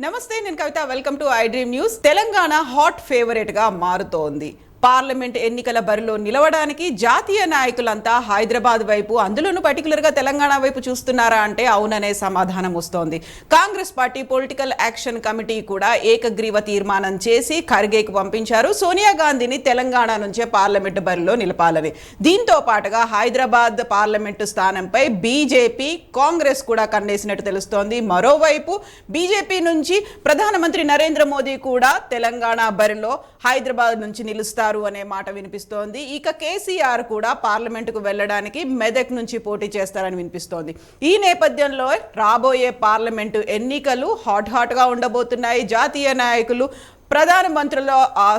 నమస్తే, నేను Kavitha. Welcome to I Dream News. Telangana hot favourite గా మారుతోంది. పార్లమెంట్ ఎన్నికల బరిలో నిలవడానికి జాతీయ నాయకులంతా హైదరాబాద్ వైపు, అందులోనూ పర్టికులర్గా తెలంగాణ వైపు చూస్తున్నారా అంటే అవుననే సమాధానం వస్తోంది. Congress party political action committee కూడా ఏకగ్రీవ తీర్మానం చేసి ఖర్గేకు పంపించారు, సోనియా గాంధీని తెలంగాణ నుంచే పార్లమెంటు బరిలో నిలపాలని. దీంతో పాటుగా హైదరాబాద్ పార్లమెంటు స్థానంపై బీజేపీ, కాంగ్రెస్ కూడా కన్నేసినట్టు తెలుస్తోంది. మరోవైపు బీజేపీ నుంచి ప్రధానమంత్రి నరేంద్ర మోదీ కూడా తెలంగాణ బరిలో హైదరాబాద్ నుంచి నిలుస్తారు అనే మాట వినిపిస్తోంది. ఇక కేసీఆర్ కూడా పార్లమెంటుకు వెళ్ళడానికి మెదక్ నుంచి పోటీ చేస్తారని వినిపిస్తోంది. ఈ నేపథ్యంలో రాబోయే పార్లమెంటు ఎన్నికలు హాట్ గా ఉండబోతున్నాయి. జాతీయ నాయకులు, ప్రధానమంత్రుల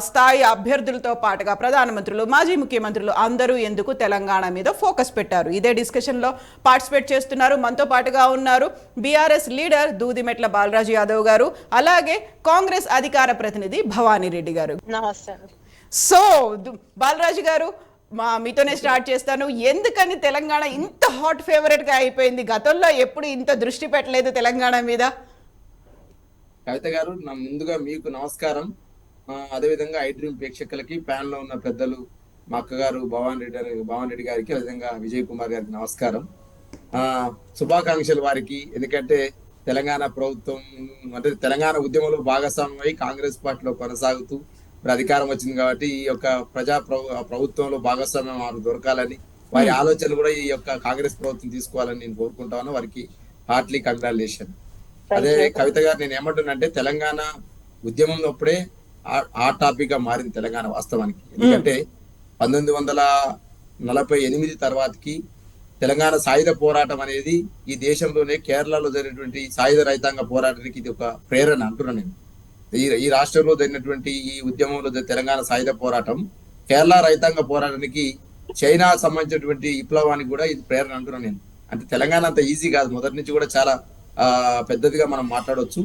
స్థాయి అభ్యర్థులతో పాటుగా ప్రధానమంత్రులు, మాజీ ముఖ్యమంత్రులు అందరూ ఎందుకు తెలంగాణ మీద ఫోకస్ పెట్టారు. ఇదే డిస్కషన్లో పార్టిసిపేట్ చేస్తున్నారు. మనతో పాటుగా ఉన్నారు బీఆర్ఎస్ లీడర్ దూదిమెట్ల బాలరాజు యాదవ్ గారు, అలాగే కాంగ్రెస్ అధికార ప్రతినిధి భవానీ రెడ్డి గారు. నమస్తే. సో బాలరాజు గారు, మీతోనే స్టార్ట్ చేస్తాను. ఎందుకని తెలంగాణ ఇంత హాట్ ఫేవరెట్ గా అయిపోయింది? గతంలో ఎప్పుడు ఇంత దృష్టి పెట్టలేదు తెలంగాణ మీద. కవిత గారు, ముందుగా మీకు నమస్కారం. అదేవిధంగా ఐ డ్రీమ్ ప్రేక్షకులకి, ప్యాన్ లో ఉన్న పెద్దలు, మా అక్కగారు భవాన్ రెడ్డి గారికి, అదేవిధంగా విజయ్ కుమార్ గారికి నమస్కారం. శుభాకాంక్షలు వారికి. ఎందుకంటే తెలంగాణ ప్రభుత్వం అంటే తెలంగాణ ఉద్యమంలో భాగస్వామ్యమై కాంగ్రెస్ పార్టీలో కొనసాగుతూ అధికారం వచ్చింది కాబట్టి ఈ యొక్క ప్రభుత్వంలో భాగస్వామ్యం వారు దొరకాలని, వారి ఆలోచనలు కూడా ఈ యొక్క కాంగ్రెస్ ప్రభుత్వం తీసుకోవాలని నేను కోరుకుంటాను. వారికి హార్ట్లీ కంగ్రాచులేషన్. అదే కవిత గారు, నేను ఏమంటున్నానంటే తెలంగాణ ఉద్యమంలో అప్పుడే ఆ టాపిక్ గా మారింది తెలంగాణ వాస్తవానికి. ఎందుకంటే 1948 తర్వాతకి తెలంగాణ సాయుధ పోరాటం అనేది ఈ దేశంలోనే కేరళలో జరిగినటువంటి సాయుధ రైతాంగ పోరాటానికి ఇది ఒక ప్రేరణ అంటున్నాను నేను. ఈ రాష్ట్రంలో జరిగినటువంటి ఈ ఉద్యమంలో తెలంగాణ సాయుధ పోరాటం కేరళ రైతాంగ పోరాటానికి, చైనా సంబంధించినటువంటి విప్లవానికి కూడా ఇది ప్రేరణ అంటున్నాను నేను. అంటే తెలంగాణ అంత ఈజీ కాదు, మొదటి నుంచి కూడా చాలా పెద్దదిగా మనం మాట్లాడవచ్చు.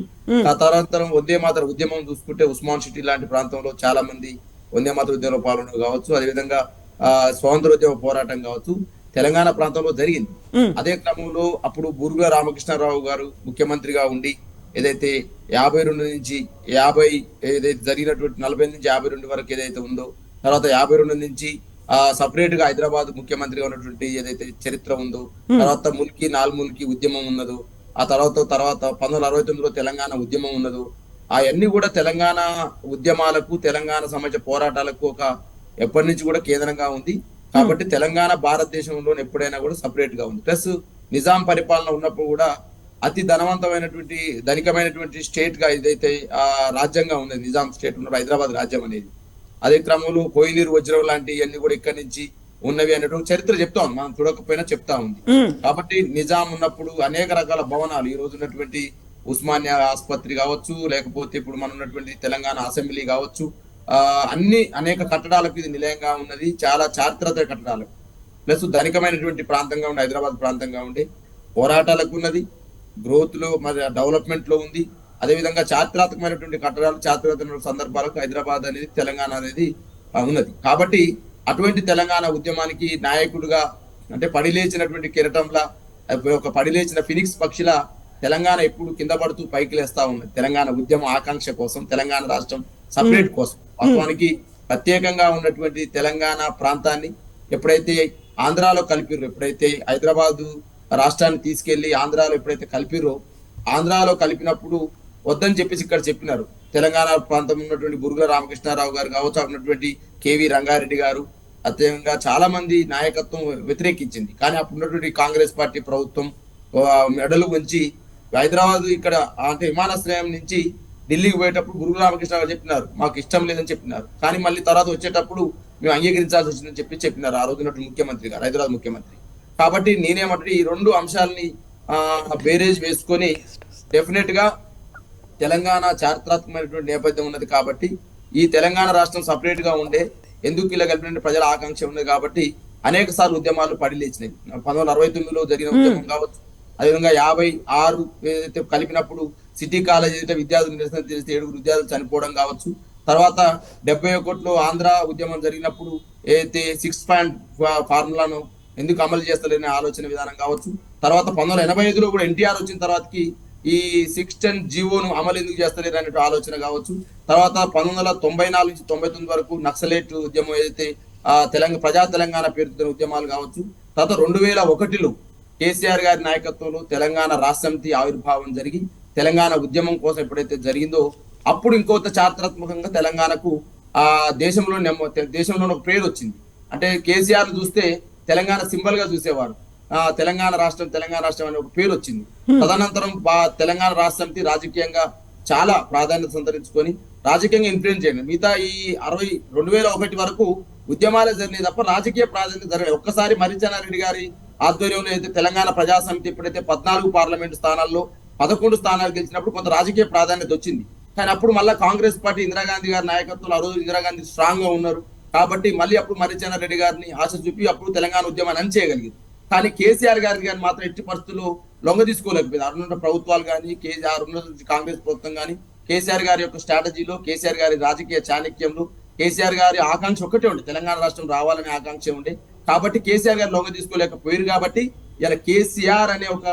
ఆ తర్వాత వందే మాతర ఉద్యమం చూసుకుంటే ఉస్మాన్ సిటీ లాంటి ప్రాంతంలో చాలా మంది వందే మాతర ఉద్యమంలో పాల్గొనడం కావచ్చు, అదేవిధంగా స్వాతంత్రోద్యమ పోరాటం కావచ్చు తెలంగాణ ప్రాంతంలో జరిగింది. అదే క్రమంలో అప్పుడు బూరుగుల రామకృష్ణారావు గారు ముఖ్యమంత్రిగా ఉండి ఏదైతే 52 నుంచి 50 ఏదైతే జరిగినటువంటి 40 నుంచి 52 వరకు ఏదైతే ఉందో, తర్వాత 52 నుంచి సపరేట్ గా హైదరాబాద్ ముఖ్యమంత్రిగా ఉన్నటువంటి ఏదైతే చరిత్ర ఉందో, తర్వాత నాలుముల్కి ఉద్యమం ఉన్నదో, ఆ తర్వాత 1969లో తెలంగాణ ఉద్యమం ఉన్నదో, అవన్నీ కూడా తెలంగాణ ఉద్యమాలకు, తెలంగాణ సంబంధించిన పోరాటాలకు ఒక ఎప్పటి నుంచి కూడా కేంద్రంగా ఉంది. కాబట్టి తెలంగాణ భారతదేశంలో ఎప్పుడైనా కూడా సపరేట్ గా ఉంది. ప్లస్ నిజాం పరిపాలన ఉన్నప్పుడు కూడా అతి ధనికమైనటువంటి స్టేట్ గా ఏదైతే రాజ్యంగా ఉంది నిజాం స్టేట్ ఉన్నప్పుడు హైదరాబాద్ రాజ్యం అనేది. అదే క్రమంలో కోహినూరు వజ్రం లాంటి అన్ని కూడా ఇక్కడి నుంచి ఉన్నవి అనేటువంటి చరిత్ర చెప్తా ఉంది, మనం చూడకపోయినా చెప్తా ఉంది. కాబట్టి నిజాం ఉన్నప్పుడు అనేక రకాల భవనాలు, ఈ రోజు ఉన్నటువంటి ఉస్మానియా ఆసుపత్రి కావచ్చు, లేకపోతే ఇప్పుడు మనం ఉన్నటువంటి తెలంగాణ అసెంబ్లీ కావచ్చు, అనేక కట్టడాలకు ఇది నిలయంగా ఉన్నది. చాలా చారిత్రక కట్టడాలు, ప్లస్ ధనికమైనటువంటి ప్రాంతంగా ఉండి హైదరాబాద్ ప్రాంతంగా ఉండి పోరాటాలకు ఉన్నది, గ్రోత్ లో మరి డెవలప్మెంట్ లో ఉంది. అదేవిధంగా చారిత్రాత్మకమైనటువంటి కట్టడాలు, చారిత్రాత్మక సందర్భాలకు హైదరాబాద్ అనేది, తెలంగాణ అనేది ఉన్నది. కాబట్టి అటువంటి తెలంగాణ ఉద్యమానికి నాయకుడుగా, అంటే పడిలేచినటువంటి కిరటంలా, ఒక పడిలేచిన ఫినిక్స్ పక్షిలా తెలంగాణ ఎప్పుడు కింద పడుతూ పైకి లేస్తా ఉన్నది. తెలంగాణ ఉద్యమ ఆకాంక్ష కోసం, తెలంగాణ రాష్ట్రం సపరేట్ కోసం, వాస్తవానికి ప్రత్యేకంగా ఉన్నటువంటి తెలంగాణ ప్రాంతాన్ని ఎప్పుడైతే ఆంధ్రాలో కలిపిర్రో, ఎప్పుడైతే హైదరాబాదు రాష్ట్రాన్ని తీసుకెళ్లి ఆంధ్రాలో ఎప్పుడైతే కలిపిర్రో, ఆంధ్రాలో కలిపినప్పుడు వద్దని చెప్పేసి ఇక్కడ చెప్పినారు. తెలంగాణ ప్రాంతం ఉన్నటువంటి బురుగుల రామకృష్ణారావు గారు కావచ్చు, ఉన్నటువంటి కేవీ రంగారెడ్డి గారు, అదేవిధంగా చాలా మంది నాయకత్వం వ్యతిరేకించింది. కానీ అప్పుడు ఉన్నటువంటి కాంగ్రెస్ పార్టీ ప్రభుత్వం మెడలు ఉంచి హైదరాబాద్ ఇక్కడ అంటే విమానాశ్రయం నుంచి ఢిల్లీకి పోయేటప్పుడు బురుగుల రామకృష్ణారావు చెప్పినారు మాకు ఇష్టం లేదని చెప్పినారు. కానీ మళ్ళీ తర్వాత వచ్చేటప్పుడు మేము అంగీకరించాల్సి వచ్చిందని చెప్పినారు ఆ రోజు ఉన్నటువంటి ముఖ్యమంత్రి గారు, హైదరాబాద్ ముఖ్యమంత్రి. కాబట్టి నేనేమంటే ఈ రెండు అంశాలని బేరేజ్ వేసుకొని డెఫినెట్ గా తెలంగాణ చారిత్రాత్మకమైనటువంటి నేపథ్యం ఉన్నది. కాబట్టి ఈ తెలంగాణ రాష్ట్రం సపరేట్ గా ఉండే, ఎందుకు ఇలా కలిపిన ప్రజల ఆకాంక్ష ఉన్నది. కాబట్టి అనేక సార్లు ఉద్యమాలు పడిలేచినాయి. 1969లో జరిగిన ఉద్యమం కావచ్చు, అదేవిధంగా 56 ఏదైతే కలిపినప్పుడు సిటీ కాలేజ్ విద్యార్థులు నిరసన తెలిస్తే 7 విద్యార్థులు చనిపోవడం కావచ్చు, తర్వాత 71లో ఆంధ్ర ఉద్యమం జరిగినప్పుడు ఏదైతే 6 పాయింట్ ఫార్ములాను ఎందుకు అమలు చేస్తలేని ఆలోచన విధానం కావచ్చు, తర్వాత 1985లో కూడా ఎన్టీఆర్ వచ్చిన తర్వాతకి ఈ 610 జీవోను అమలు ఎందుకు చేస్తలేరు అనే ఆలోచన కావచ్చు. తర్వాత 1994 నుంచి 99 వరకు నక్సలైట్ ఉద్యమం ఏదైతే తెలంగాణ తెలంగాణ పేరుతో ఉద్యమాలు కావచ్చు. తర్వాత 2001లో కేసీఆర్ గారి నాయకత్వంలో తెలంగాణ రాష్ట్ర సమితి ఆవిర్భావం జరిగి తెలంగాణ ఉద్యమం కోసం ఎప్పుడైతే జరిగిందో అప్పుడు ఇంకొంత చారిత్రాత్మకంగా తెలంగాణకు దేశంలో ఒక పేరు వచ్చింది. అంటే కేసీఆర్ చూస్తే తెలంగాణ సింబల్ గా చూసేవారు. తెలంగాణ రాష్ట్రం అనే ఒక పేరు వచ్చింది. తదనంతరం తెలంగాణ రాష్ట్ర సమితి రాజకీయంగా చాలా ప్రాధాన్యత సంతరించుకొని రాజకీయంగా ఇన్ఫ్లుయెన్స్ చేయండి. మిగతా ఈ 2001 వరకు ఉద్యమాలే జరిగినాయి తప్ప రాజకీయ ప్రాధాన్యత జరగలేదు. ఒక్కసారి మర్రిచెన్నారెడ్డి గారి ఆధ్వర్యంలో అయితే తెలంగాణ ప్రజా సమితి ఎప్పుడైతే 14 పార్లమెంటు స్థానాల్లో 11 స్థానాలు గెలిచినప్పుడు కొంత రాజకీయ ప్రాధాన్యత వచ్చింది. కానీ అప్పుడు మళ్ళీ కాంగ్రెస్ పార్టీ ఇందిరాగాంధీ గారి నాయకత్వంలో ఆ రోజు ఇందిరాగాంధీ స్ట్రాంగ్ గా ఉన్నారు కాబట్టి మళ్ళీ అప్పుడు మర్రిచెన్నారెడ్డి గారిని ఆశ చూపి అప్పుడు తెలంగాణ ఉద్యమాన్ని అణచేయగలిగింది. కానీ కేసీఆర్ గారిని కానీ మాత్రం ఎట్టి పరిస్థితుల్లో లొంగ తీసుకోలేకపోయింది. అరుణ ప్రభుత్వాలు కానీ కాంగ్రెస్ ప్రభుత్వం కానీ కేసీఆర్ గారి యొక్క స్ట్రాటజీలో, కేసీఆర్ గారి రాజకీయ చాణక్యంలో కేసీఆర్ గారి ఆకాంక్ష ఒకటే ఉండే, తెలంగాణ రాష్ట్రం రావాలనే ఆకాంక్ష ఉండే. కాబట్టి కేసీఆర్ గారు లొంగ తీసుకోలేకపోయారు. కాబట్టి ఇలా కేసీఆర్ అనే ఒక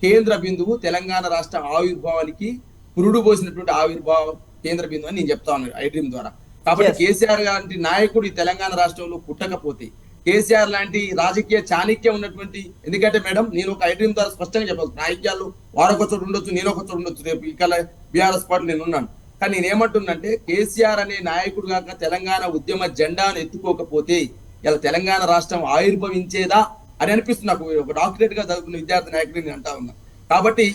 కేంద్ర బిందువు తెలంగాణ రాష్ట్ర ఆవిర్భావానికి పురుడు పోసినటువంటి ఆవిర్భావ కేంద్ర బిందువు అని నేను చెప్తా ఉన్నాను ఐ డ్రీమ్ ద్వారా. కాబట్టి కేసీఆర్ లాంటి నాయకుడు ఈ తెలంగాణ రాష్ట్రంలో పుట్టకపోతే, కేసీఆర్ లాంటి రాజకీయ చాణక్యం ఉన్నటువంటి, ఎందుకంటే మేడం నేను ఒక ఐ డ్రీమ్ ద్వారా స్పష్టంగా చెప్పాలి, రాజకీయాల్లో వారొక చోటు ఉండొచ్చు, నేను ఒక చోటు ఉండొచ్చు, రేపు ఇక్కడ బీఆర్ఎస్ పార్టీ నేను ఉన్నాను. కానీ నేనేమంటున్నంటే కేసీఆర్ అనే నాయకుడు కాక తెలంగాణ ఉద్యమ జెండాను ఎత్తుకోకపోతే ఇలా తెలంగాణ రాష్ట్రం ఆవిర్భవించేదా అని అనిపిస్తుంది నాకు. ఒక డాక్టరేట్ గా చదువుకున్న విద్యార్థి నాయకుడిని నేను అంటా ఉన్నా. కాబట్టి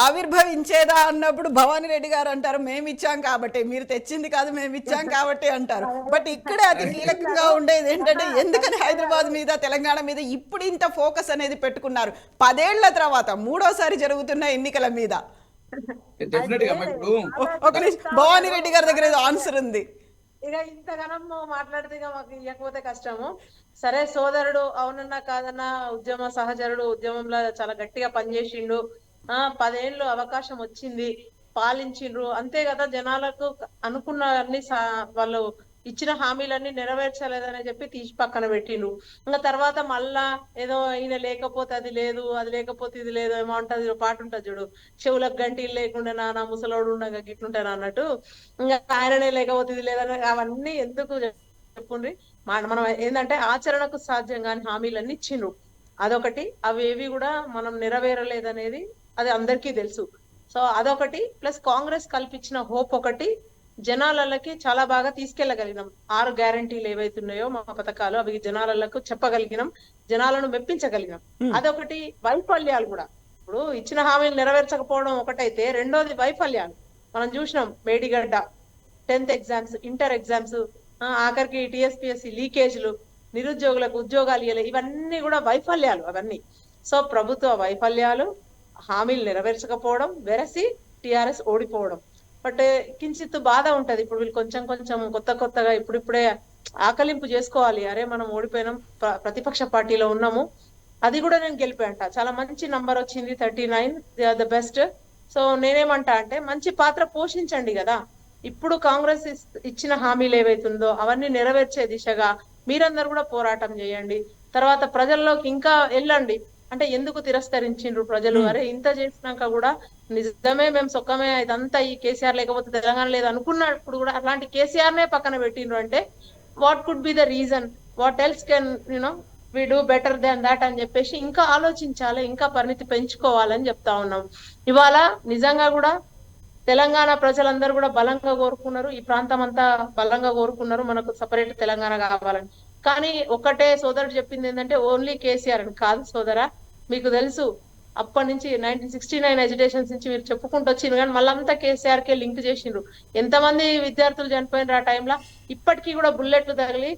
ఆవిర్భవించేదా అన్నప్పుడు భవానీ రెడ్డి గారు అంటారు మేము ఇచ్చాం కాబట్టి, మీరు తెచ్చింది కాదు మేము ఇచ్చాం కాబట్టి అంటారు. బట్ ఇక్కడే అతి కీలకంగా ఉండేది ఏంటంటే ఎందుకని హైదరాబాద్ మీద తెలంగాణ మీద ఇప్పుడు ఇంత ఫోకస్ అనేది పెట్టుకున్నారు 10 ఏళ్ల తర్వాత మూడోసారి జరుగుతున్న ఎన్నికల మీద? ఒక భవానీ రెడ్డి గారి దగ్గర ఆన్సర్ ఉంది. ఇక ఇంతగానం మాట్లాడితే ఇక మాకు ఇవ్వకపోతే కష్టము. సరే సోదరుడు అవునన్నా కాదన్నా ఉద్యమ సహచరుడు ఉద్యమంలో చాలా గట్టిగా పనిచేసిండు. 10 ఏళ్ళు అవకాశం వచ్చింది, పాలించిండ్రు అంతే కదా. జనాలకు అనుకున్న అన్ని వాళ్ళు ఇచ్చిన హామీలన్నీ నెరవేర్చలేదని చెప్పి తీసి పక్కన పెట్టిండ్రు. ఇంకా తర్వాత మళ్ళా ఏదో ఈయన లేకపోతే అది లేదు, అది లేకపోతే ఇది లేదు, ఏమో ఉంటది పాట ఉంటుంది చూడు, చెవులకు గంటీలు లేకుండా నా ముసలోడు ఉండగా గిట్లుంటాను అన్నట్టు. ఇంకా ఆయననే లేకపోతే ఇది లేదని అవన్నీ ఎందుకు చెప్పుండ్రి. మనం ఏంటంటే ఆచరణకు సాధ్యం కాని హామీలన్నీ ఇచ్చిండ్రు, అదొకటి. అవి ఏవి కూడా మనం నెరవేరలేదనేది అది అందరికీ తెలుసు. సో అదొకటి. ప్లస్ కాంగ్రెస్ కల్పించిన హోప్ ఒకటి, జనాలకి చాలా బాగా తీసుకెళ్లగలిగినాం. 6 గ్యారంటీలు ఏవైతున్నాయో మా పథకాలు అవి జనాలకు చెప్పగలిగినాం, జనాలను మెప్పించగలిగినాం. అదొకటి. వైఫల్యాలు కూడా ఇప్పుడు ఇచ్చిన హామీలు నెరవేర్చకపోవడం ఒకటైతే, రెండోది వైఫల్యాలు మనం చూసినాం. Medigadda, 10th exams, inter exams, ఆఖరికి TSPSC లీకేజ్లు, నిరుద్యోగులకు ఉద్యోగాలు ఇవ్వలే, ఇవన్నీ కూడా వైఫల్యాలు అవన్నీ. సో ప్రభుత్వ వైఫల్యాలు, హామీలు నెరవేర్చకపోవడం, వెరసి టిఆర్ఎస్ ఓడిపోవడం. బట్ కించిత్ బాధ ఉంటది. ఇప్పుడు వీళ్ళు కొంచెం కొత్తగా ఇప్పుడిప్పుడే ఆకలింపు చేసుకోవాలి. అరే మనం ఓడిపోయినాం, ప్రతిపక్ష పార్టీలో ఉన్నాము, అది కూడా నేను గెలిపాయంట. చాలా మంచి నంబర్ వచ్చింది 39, they are the best. So నేనేమంటా అంటే మంచి పాత్ర పోషించండి కదా. ఇప్పుడు కాంగ్రెస్ ఇచ్చిన హామీలు ఏవైతుందో అవన్నీ నెరవేర్చే దిశగా మీరందరూ కూడా పోరాటం చేయండి. తర్వాత ప్రజల్లోకి ఇంకా వెళ్ళండి. అంటే ఎందుకు తిరస్కరించిండ్రు ప్రజలు, అరే ఇంత చేసినాక కూడా నిజమే మేము సొక్కమే ఇదంతా ఈ కేసీఆర్ లేకపోతే తెలంగాణ లేదు అనుకున్నప్పుడు కూడా అట్లాంటి కేసీఆర్ నే పక్కన పెట్టిండ్రు అంటే what could be the reason, what else can we do better than that అని చెప్పేసి ఇంకా ఆలోచించాలి, ఇంకా పరిణితి పెంచుకోవాలని చెప్తా ఉన్నాం. ఇవాళ నిజంగా కూడా తెలంగాణ ప్రజలందరూ కూడా బలంగా కోరుకున్నారు, ఈ ప్రాంతం అంతా బలంగా కోరుకున్నారు మనకు సపరేట్ తెలంగాణ కావాలని. కానీ ఒకటే సోదరుడు చెప్పింది ఏంటంటే ఓన్లీ కేసీఆర్ అని కాదు సోదరా. మీకు తెలుసు అప్పటి నుంచి 1969 ఎజిటేషన్స్ నుంచి మీరు చెప్పుకుంటూ వచ్చిండ్రు, కానీ మళ్ళంతా కేసీఆర్ కే లింక్ చేసిండ్రు. ఎంతమంది విద్యార్థులు చనిపోయినారు ఆ టైంలో, ఇప్పటికీ కూడా బుల్లెట్లు తగిలి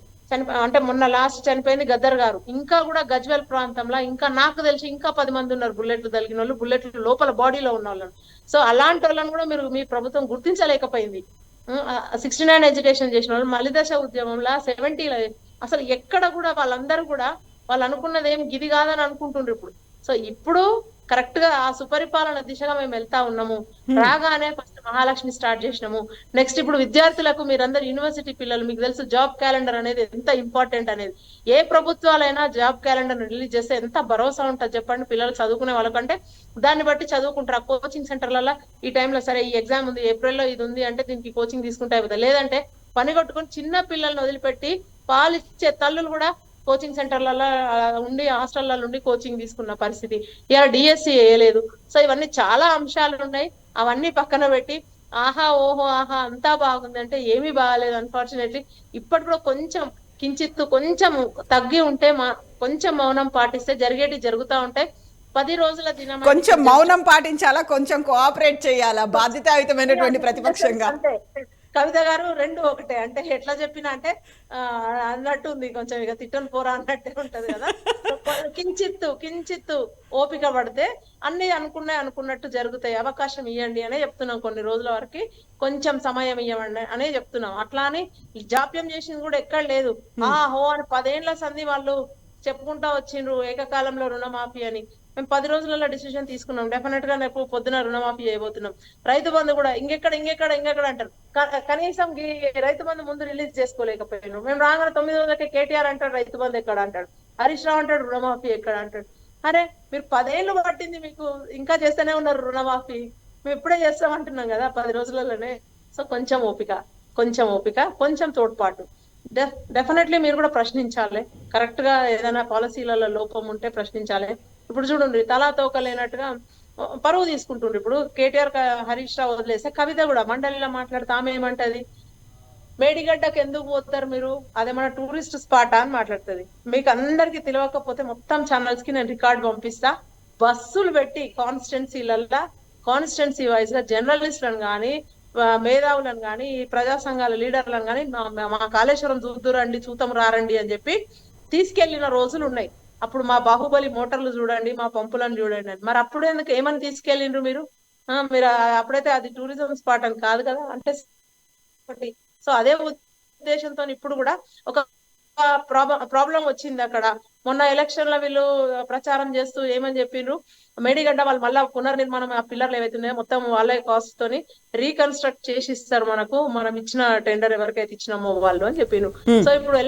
అంటే మొన్న లాస్ట్ చనిపోయింది గద్దర్ గారు. ఇంకా కూడా గజ్వెల్ ప్రాంతంలో ఇంకా నాకు తెలిసి ఇంకా 10 మంది ఉన్నారు బుల్లెట్లు తగిలిన వాళ్ళు, బుల్లెట్లు లోపల బాడీలో ఉన్న వాళ్ళని. సో అలాంటి వాళ్ళని కూడా మీ ప్రభుత్వం గుర్తించలేకపోయింది. 69 ఎడ్యుకేషన్ చేసిన వాళ్ళు, మలిదశ ఉద్యమంలో 70లో అసలు ఎక్కడ కూడా వాళ్ళందరూ కూడా వాళ్ళు అనుకున్నది ఏం గిది కాదని అనుకుంటుండ్రు ఇప్పుడు. సో ఇప్పుడు కరెక్ట్ గా ఆ సుపరిపాలన దిశగా మేము వెళ్తా ఉన్నాము. రాగానే ఫస్ట్ మహాలక్ష్మి స్టార్ట్ చేసినాము. నెక్స్ట్ ఇప్పుడు విద్యార్థులకు మీరందరూ యూనివర్సిటీ పిల్లలు, మీకు తెలుసు జాబ్ క్యాలెండర్ అనేది ఎంత ఇంపార్టెంట్ అనేది. ఏ ప్రభుత్వాలైనా జాబ్ క్యాలెండర్ రిలీజ్ చేస్తే ఎంత భరోసా ఉంటుంది చెప్పండి పిల్లలు చదువుకునే వాళ్ళకంటే. దాన్ని బట్టి చదువుకుంటారు. ఆ కోచింగ్ సెంటర్లలో ఈ టైంలో సరే ఈ ఎగ్జామ్ ఉంది, ఏప్రిల్లో ఇది ఉంది అంటే దీనికి కోచింగ్ తీసుకుంటే అయిపోతుంది. లేదంటే పని కొట్టుకొని చిన్న పిల్లల్ని వదిలిపెట్టి పాలిచ్చే తల్లులు కూడా కోచింగ్ సెంటర్లలో ఉండి హాస్టళ్లలో ఉండి కోచింగ్ తీసుకున్న పరిస్థితి. ఇలా డిఎస్సి వేయలేదు. సో ఇవన్నీ చాలా అంశాలు ఉన్నాయి. అవన్నీ పక్కన పెట్టి ఆహా ఓహో ఆహా అంతా బాగుంది అంటే ఏమీ బాగాలేదు అన్ఫార్చునేట్లీ. ఇప్పటి కూడా కొంచెం కించిత్తు కొంచెం తగ్గి ఉంటే కొంచెం మౌనం పాటిస్తే జరిగేటి జరుగుతూ ఉంటాయి. 10 రోజుల దినం కొంచెం మౌనం పాటించాలా, కొంచెం కోఆపరేట్ చేయాలా బాధ్యతాయుతమైనటువంటి ప్రతిపక్షంగా? అంటే కవిత గారు రెండు ఒకటే. అంటే ఎట్లా చెప్పినా అంటే అన్నట్టు ఉంది, కొంచెం ఇక తిట్టను పోరా అన్నట్టే ఉంటది కదా. కించిత్తు ఓపిక పడితే అన్ని అనుకున్నట్టు జరుగుతాయి. అవకాశం ఇవ్వండి అనే చెప్తున్నాం. కొన్ని రోజుల వరకు కొంచెం సమయం ఇవ్వండి అనే చెప్తున్నాం. అట్లా అని జాప్యం చేసింది కూడా ఎక్కడ లేదు. హో అని 10 ఏళ్ల సంధి వాళ్ళు చెప్పుకుంటా వచ్చిండ్రు ఏకకాలంలో రుణమాఫీ అని. మేము 10 రోజులలో డిసిషన్ తీసుకున్నాం. డెఫినెట్ గా రేపు పొద్దున రుణమాఫీ చేయబోతున్నాం. రైతు బంధు కూడా ఇంకెక్కడ అంటారు. కనీసం రైతు బంధు ముందు రిలీజ్ చేసుకోలేకపోయాను. మేము రాగానే 9 రోజులకే కేటీఆర్ అంటాడు రైతు బంధు ఎక్కడ అంటాడు, హరీష్ రావు అంటాడు రుణమాఫీ ఎక్కడ అంటాడు. అరే మీరు 10 ఏళ్ళు పట్టింది, మీకు ఇంకా చేస్తూనే ఉన్నారు రుణమాఫీ. మేము ఇప్పుడే చేస్తామంటున్నాం కదా 10 రోజులలోనే. సో కొంచెం ఓపిక, కొంచెం తోడ్పాటు. డెఫినెట్లీ మీరు కూడా ప్రశ్నించాలి. కరెక్ట్ గా ఏదైనా పాలసీలలో లోపం ఉంటే ప్రశ్నించాలి. ఇప్పుడు చూడండి తలా తోక లేనట్టుగా పరువు తీసుకుంటుండ్రు. ఇప్పుడు కేటీఆర్ హరీష్ రావు వదిలేస్తే కవిత కూడా మండలిలో మాట్లాడితే ఆమె ఏమంటది, మేడిగడ్డకు ఎందుకు పోతారు మీరు, అదేమన్నా టూరిస్ట్ స్పాట్ అని మాట్లాడుతుంది. మీకు అందరికి తెలియకపోతే మొత్తం ఛానల్స్ కి నేను రికార్డ్ పంపిస్తా. బస్సులు పెట్టి కాన్స్టిట్యున్సీ వైజ్ గా జర్నలిస్టులను కానీ మేధావులను కానీ ప్రజా సంఘాల లీడర్లను కానీ మా కాళేశ్వరం చూద్దురండి చూతం రారండి అని చెప్పి తీసుకెళ్లిన రోజులు ఉన్నాయి. అప్పుడు మా బాహుబలి మోటార్లు చూడండి, మా పంపులను చూడండి అని. మరి అప్పుడు ఎందుకు ఏమని తీసుకెళ్ళిండ్రు మీరు? మీరు అప్పుడైతే అది టూరిజం స్పాట్ అని కాదు కదా అంటే. సో అదే ఉద్దేశంతో ఇప్పుడు కూడా ఒక ప్రాబ్లం వచ్చింది అక్కడ. మొన్న ఎలక్షన్ లో వీళ్ళు ప్రచారం చేస్తూ ఏమని చెప్పిండ్రు, మేడిగడ్డ వాళ్ళు మళ్ళా పునర్నిర్మాణం ఆ పిల్లర్లు ఏవైతున్నాయో మొత్తం వాళ్ళే కాస్ట్ తోని రీకన్స్ట్రక్ట్ చేసి ఇస్తారు మనకు, మనం ఇచ్చిన టెండర్ ఎవరికైతే ఇచ్చినామో వాళ్ళు అని చెప్పిండ్రు. సో ఇప్పుడు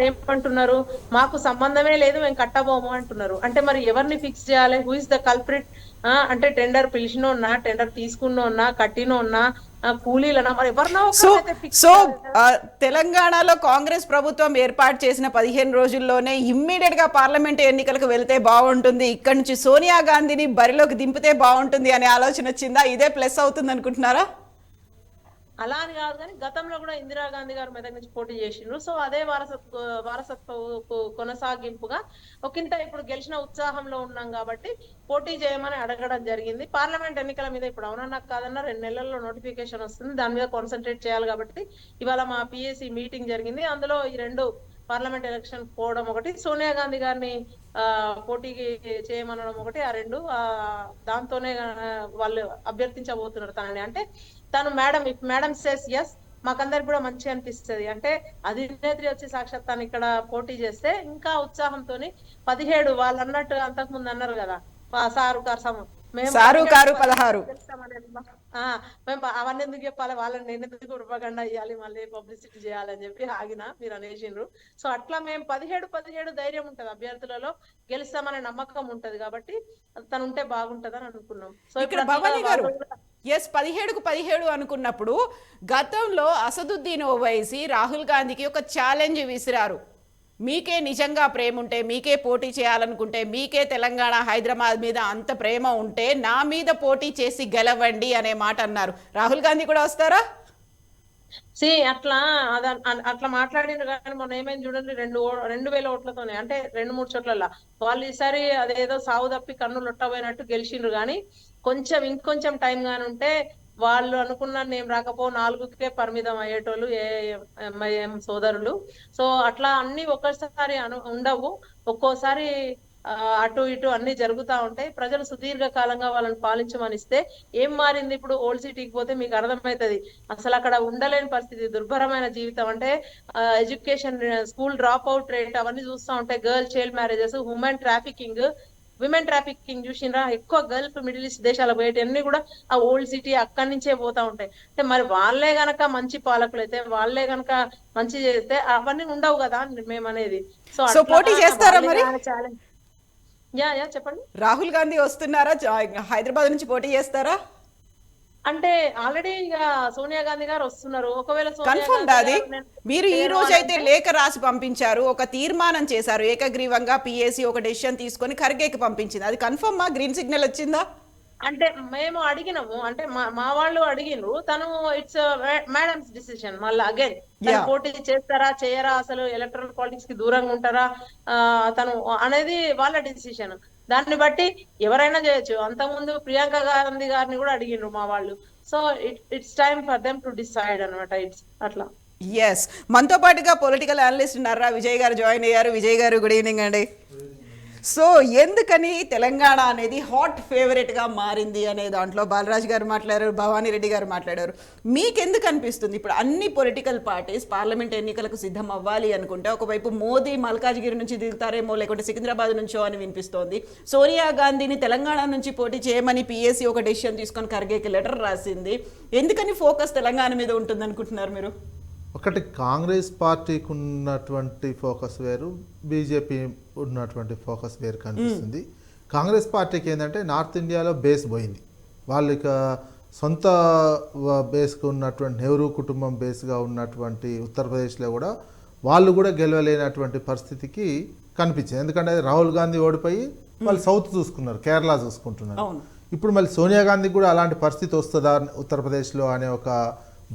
ఏమంటున్నారు, మాకు సంబంధమే లేదు మేము కట్టబోము అంటున్నారు. అంటే మరి ఎవరిని ఫిక్స్ చేయాలి, హూ ఇస్ ద కల్ప్రిట్? అంటే టెండర్ పిలిచినోన్నా, టెండర్ తీసుకున్నోన్నా, కట్టినోన్నా, కూలీలనా, మరి ఎవరినో. సో తెలంగాణలో కాంగ్రెస్ ప్రభుత్వం ఏర్పాటు చేసిన 15 రోజుల్లోనే ఇమ్మీడియట్ గా పార్లమెంట్ ఎన్నికలకు వెళ్తే బాగుంటుంది, ఇక్కడ నుంచి సోనియా గాంధీని బరిలోకి దింపితే బాగుంటుంది అనే ఆలోచన వచ్చిందా? ఇదే ప్లస్ అవుతుంది అనుకుంటున్నారా? అలా అని కాదు, కానీ గతంలో కూడా ఇందిరాగాంధీ గారు మెదక్ నుంచి పోటీ చేసిండ్రు. సో అదే వారసత్వ కొనసాగింపుగా ఒకంత ఇప్పుడు గెలిచిన ఉత్సాహంలో ఉన్నాం కాబట్టి పోటీ చేయమని అడగడం జరిగింది. పార్లమెంట్ ఎన్నికల మీద ఇప్పుడు అవునన్నా కాదన్నా 2 నెలల్లో నోటిఫికేషన్ వస్తుంది, దాని మీద కాన్సన్ట్రేట్ చేయాలి. కాబట్టి ఇవాళ మా పిఎస్సి మీటింగ్ జరిగింది. అందులో ఈ 2 పార్లమెంట్ ఎలక్షన్ పోవడం ఒకటి, సోనియా గాంధీ గారిని పోటీకి చేయమనడం ఒకటి. ఆ 2 దాంతోనే వాళ్ళు అభ్యర్థించబోతున్నారు తనని. అంటే తను మేడం సేస్ ఎస్ మాకందరికి కూడా మంచి అనిపిస్తుంది. అంటే అధినేత్రి వచ్చి సాక్షాత్ తను ఇక్కడ పోటీ చేస్తే ఇంకా ఉత్సాహంతో 17 వాళ్ళు అన్నట్టు అంతకు ముందు అన్నారు కదా సారు కారు 16 మేము అవన్నీ ఎందుకు చెప్పాలి, వాళ్ళని నేను ఎందుకు ప్రొపగండా ఇవ్వాలి, మళ్ళీ పబ్లిసిటీ చేయాలని చెప్పి ఆగిన మీరు అనేసిండ్రు. సో అట్లా మేము 17 ధైర్యం ఉంటది అభ్యర్థులలో, గెలుస్తామనే నమ్మకం ఉంటది. కాబట్టి తను ఉంటే బాగుంటదని అనుకున్నాం. సో ఇక్కడ భవానీ గారు 17కు 17 అనుకున్నప్పుడు గతంలో అసదుద్దీన్ ఓవైసీ రాహుల్ గాంధీకి ఒక ఛాలెంజ్ విసిరారు. మీకే నిజంగా ప్రేమ ఉంటే, మీకే పోటీ చేయాలనుకుంటే, మీకే తెలంగాణ హైదరాబాద్ మీద అంత ప్రేమ ఉంటే నా మీద పోటీ చేసి గెలవండి అనే మాట అన్నారు. రాహుల్ గాంధీ కూడా వస్తారా? అట్లా మాట్లాడిన కానీ మొన్న ఏమైంది చూడండి, 2,000 ఓట్లతోనే అంటే 2-3 చోట్ల వాళ్ళు ఈసారి అదేదో సాగు తప్పి కన్నులు ఒట్టబోయినట్టు గెలిచిండ్రు. కానీ ఇంకొంచెం టైం గాని ఉంటే వాళ్ళు అనుకున్న నేం రాకపో 4కే పరిమితం అయ్యేటోళ్ళు ఎంఐఎం సోదరులు. సో అట్లా అన్ని ఒక్కసారి ఉండవు, ఒక్కోసారి అటు ఇటు అన్ని జరుగుతూ ఉంటాయి. ప్రజలు సుదీర్ఘ కాలంగా వాళ్ళని పాలించమనిస్తే ఏం మారింది? ఇప్పుడు ఓల్డ్ సిటీకి పోతే మీకు అర్థమవుతుంది, అసలు అక్కడ ఉండలేని పరిస్థితి, దుర్భరమైన జీవితం. అంటే education, school drop out rate అవన్నీ చూస్తూ ఉంటాయి, girl child marriages, human trafficking, women trafficking చూసినరా, ఎక్కువ గల్ఫ్ మిడిల్ ఈస్ట్ దేశాలకు పోయేటన్ని కూడా ఆ ఓల్డ్ సిటీ అక్కడి నుంచే పోతా ఉంటాయి. అంటే మరి వాళ్ళే గనక మంచి పాలకులు అయితే, వాళ్ళే గనక మంచి చేస్తే అవన్నీ ఉండవు కదా మేము అనేది. సో పోటీ చేస్తారా మరి? ఛాలెంజ్. యా చెప్పండి. రాహుల్ గాంధీ వస్తున్నారా? హైదరాబాద్ నుంచి పోటీ చేస్తారా? అంటే ఆల్రెడీ ఇక సోనియా గాంధీ గారు వస్తున్నారు. ఒకవేళ కన్ఫర్మ్ అది మీరు ఈ రోజు అయితే లేఖ రాసి పంపించారు, ఒక తీర్మానం చేశారు ఏకగ్రీవంగా, పిఏసి ఒక డెసిషన్ తీసుకొని ఖర్గేకి పంపించింది. అది కన్ఫర్మా? గ్రీన్ సిగ్నల్ వచ్చిందా? అంటే మేము అడిగినాము, అంటే మా వాళ్ళు అడిగినారు. తను ఇట్స్ మేడమ్స్ డిసిషన్. మళ్ళీ అగైన్ పోటీ చేస్తారా చేయరా, అసలు ఎలక్ట్రల్ పాలిటిక్స్ కి దూరంగా ఉంటారా తను అనేది వాళ్ళ డిసిషన్. దాన్ని బట్టి ఎవరైనా చేయొచ్చు. అంతకుముందు ప్రియాంక గాంధీ గారిని కూడా అడిగినారు మా వాళ్ళు. So it's time for them to decide అనమాట. ఇట్స్ అట్లా. ఎస్, మనతో పాటుగా పొలిటికల్ అనలిస్ట్ ఉన్నారా, విజయ్ గారు జాయిన్ అయ్యారు. విజయ్ గారు గుడ్ ఈవినింగ్ అండి. సో ఎందుకని తెలంగాణ అనేది హాట్ ఫేవరెట్గా మారింది అనే దాంట్లో బాలరాజ్ గారు మాట్లాడారు, భవానీ రెడ్డి గారు మాట్లాడారు. మీకెందుకు అనిపిస్తుంది ఇప్పుడు అన్ని పొలిటికల్ పార్టీస్ పార్లమెంట్ ఎన్నికలకు సిద్ధం అవ్వాలి అనుకుంటే ఒకవైపు మోదీ మల్కాజ్గిరి నుంచి దిగుతారేమో, లేకుంటే సికింద్రాబాద్ నుంచో అని వినిపిస్తోంది. సోనియా గాంధీని తెలంగాణ నుంచి పోటీ చేయమని పిఎస్సి ఒక డెసిషన్ తీసుకొని ఖర్గేకి లెటర్ రాసింది. ఎందుకని ఫోకస్ తెలంగాణ మీద ఉంటుంది అనుకుంటున్నారు మీరు? ఒకటి, కాంగ్రెస్ పార్టీకి ఉన్నటువంటి ఫోకస్ వేరు, బీజేపీ ఉన్నటువంటి ఫోకస్ వేరు కనిపిస్తుంది. కాంగ్రెస్ పార్టీకి ఏంటంటే నార్త్ ఇండియాలో బేస్ పోయింది. వాళ్ళు ఇక సొంత బేస్గా ఉన్నటువంటి నెహ్రూ కుటుంబం బేస్గా ఉన్నటువంటి ఉత్తరప్రదేశ్లో కూడా వాళ్ళు కూడా గెలవలేనటువంటి పరిస్థితికి కనిపించింది. ఎందుకంటే రాహుల్ గాంధీ ఓడిపోయి వాళ్ళు సౌత్ చూసుకున్నారు, కేరళ చూసుకుంటున్నారు. ఇప్పుడు మళ్ళీ సోనియా గాంధీ కూడా అలాంటి పరిస్థితి వస్తుందా ఉత్తరప్రదేశ్లో అనే ఒక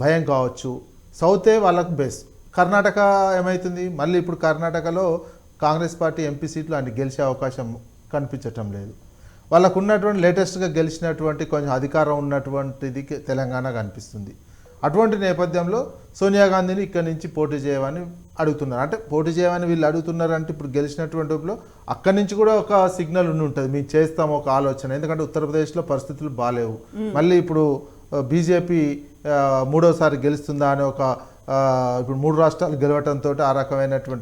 భయం కావచ్చు. సౌతే వాళ్ళకు బేస్. కర్ణాటక ఏమవుతుంది, మళ్ళీ ఇప్పుడు కర్ణాటకలో కాంగ్రెస్ పార్టీ ఎంపీ సీట్లు అన్ని గెలిచే అవకాశం కనిపించటం లేదు. వాళ్ళకు ఉన్నటువంటి లేటెస్ట్గా గెలిచినటువంటి కొంచెం అధికారం ఉన్నటువంటిది తెలంగాణ కనిపిస్తుంది. అటువంటి నేపథ్యంలో సోనియా గాంధీని ఇక్కడి నుంచి పోటీ చేయమని అడుగుతున్నారు. అంటే పోటీ చేయమని వీళ్ళు అడుగుతున్నారు అంటే ఇప్పుడు గెలిచినటువంటి అక్కడి నుంచి కూడా ఒక సిగ్నల్ ఉంటుంది, మేము చేస్తాము ఒక ఆలోచన. ఎందుకంటే ఉత్తరప్రదేశ్లో పరిస్థితులు బాగాలేవు. మళ్ళీ ఇప్పుడు బీజేపీ మూడోసారి గెలుస్తుందా అనే ఒక ఇప్పుడు 3 రాష్ట్రాలు గెలవటంతో ఆ రకమైనటువంటి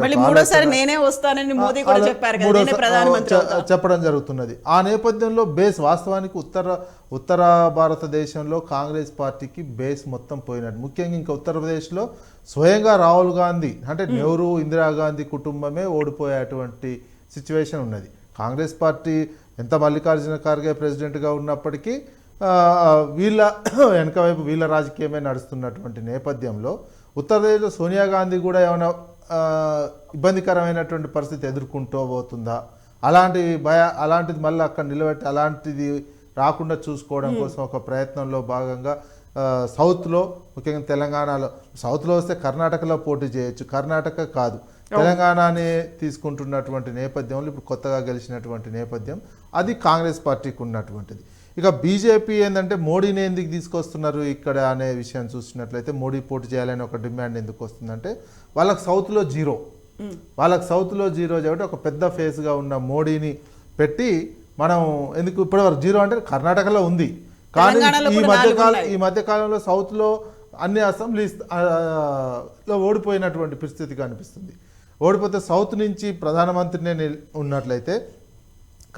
చెప్పడం జరుగుతున్నది. ఆ నేపథ్యంలో బేస్ వాస్తవానికి ఉత్తర భారతదేశంలో కాంగ్రెస్ పార్టీకి బేస్ మొత్తం పోయినట్టు. ముఖ్యంగా ఇంకా ఉత్తరప్రదేశ్లో స్వయంగా రాహుల్ గాంధీ అంటే నెహ్రూ ఇందిరాగాంధీ కుటుంబమే ఓడిపోయేటువంటి సిచ్యువేషన్ ఉన్నది. కాంగ్రెస్ పార్టీ ఎంత మల్లికార్జున ఖార్గే ప్రెసిడెంట్గా ఉన్నప్పటికీ వీళ్ళ వెనక వైపు వీళ్ళ రాజకీయమే నడుస్తున్నటువంటి నేపథ్యంలో ఉత్తరప్రదేశ్లో సోనియా గాంధీ కూడా ఏమైనా ఇబ్బందికరమైనటువంటి పరిస్థితి ఎదుర్కొంటూ పోతుందా, అలాంటిది మళ్ళీ అక్కడ నిలబెట్టి అలాంటిది రాకుండా చూసుకోవడం కోసం ఒక ప్రయత్నంలో భాగంగా సౌత్లో, ముఖ్యంగా తెలంగాణలో, సౌత్లో వస్తే కర్ణాటకలో పోటీ చేయొచ్చు, కర్ణాటక కాదు తెలంగాణనే తీసుకుంటున్నటువంటి నేపథ్యంలో ఇప్పుడు కొత్తగా గెలిచినటువంటి నేపథ్యం అది కాంగ్రెస్ పార్టీకి ఉన్నటువంటిది. ఇక బీజేపీ ఏంటంటే మోడీని ఎందుకు తీసుకొస్తున్నారు ఇక్కడ అనే విషయం చూసినట్లయితే, మోడీ పోటీ చేయాలని ఒక డిమాండ్ ఎందుకు వస్తుందంటే వాళ్ళకి సౌత్లో జీరో కాబట్టి ఒక పెద్ద ఫేస్గా ఉన్న మోడీని పెట్టి మనం ఎందుకు ఇప్పటివరకు జీరో అంటే కర్ణాటకలో ఉంది, కానీ ఈ మధ్యకాలంలో సౌత్లో అన్ని అసెంబ్లీలో ఓడిపోయినటువంటి పరిస్థితి కనిపిస్తుంది. ఓడిపోతే సౌత్ నుంచి ప్రధానమంత్రినే ఉన్నట్లయితే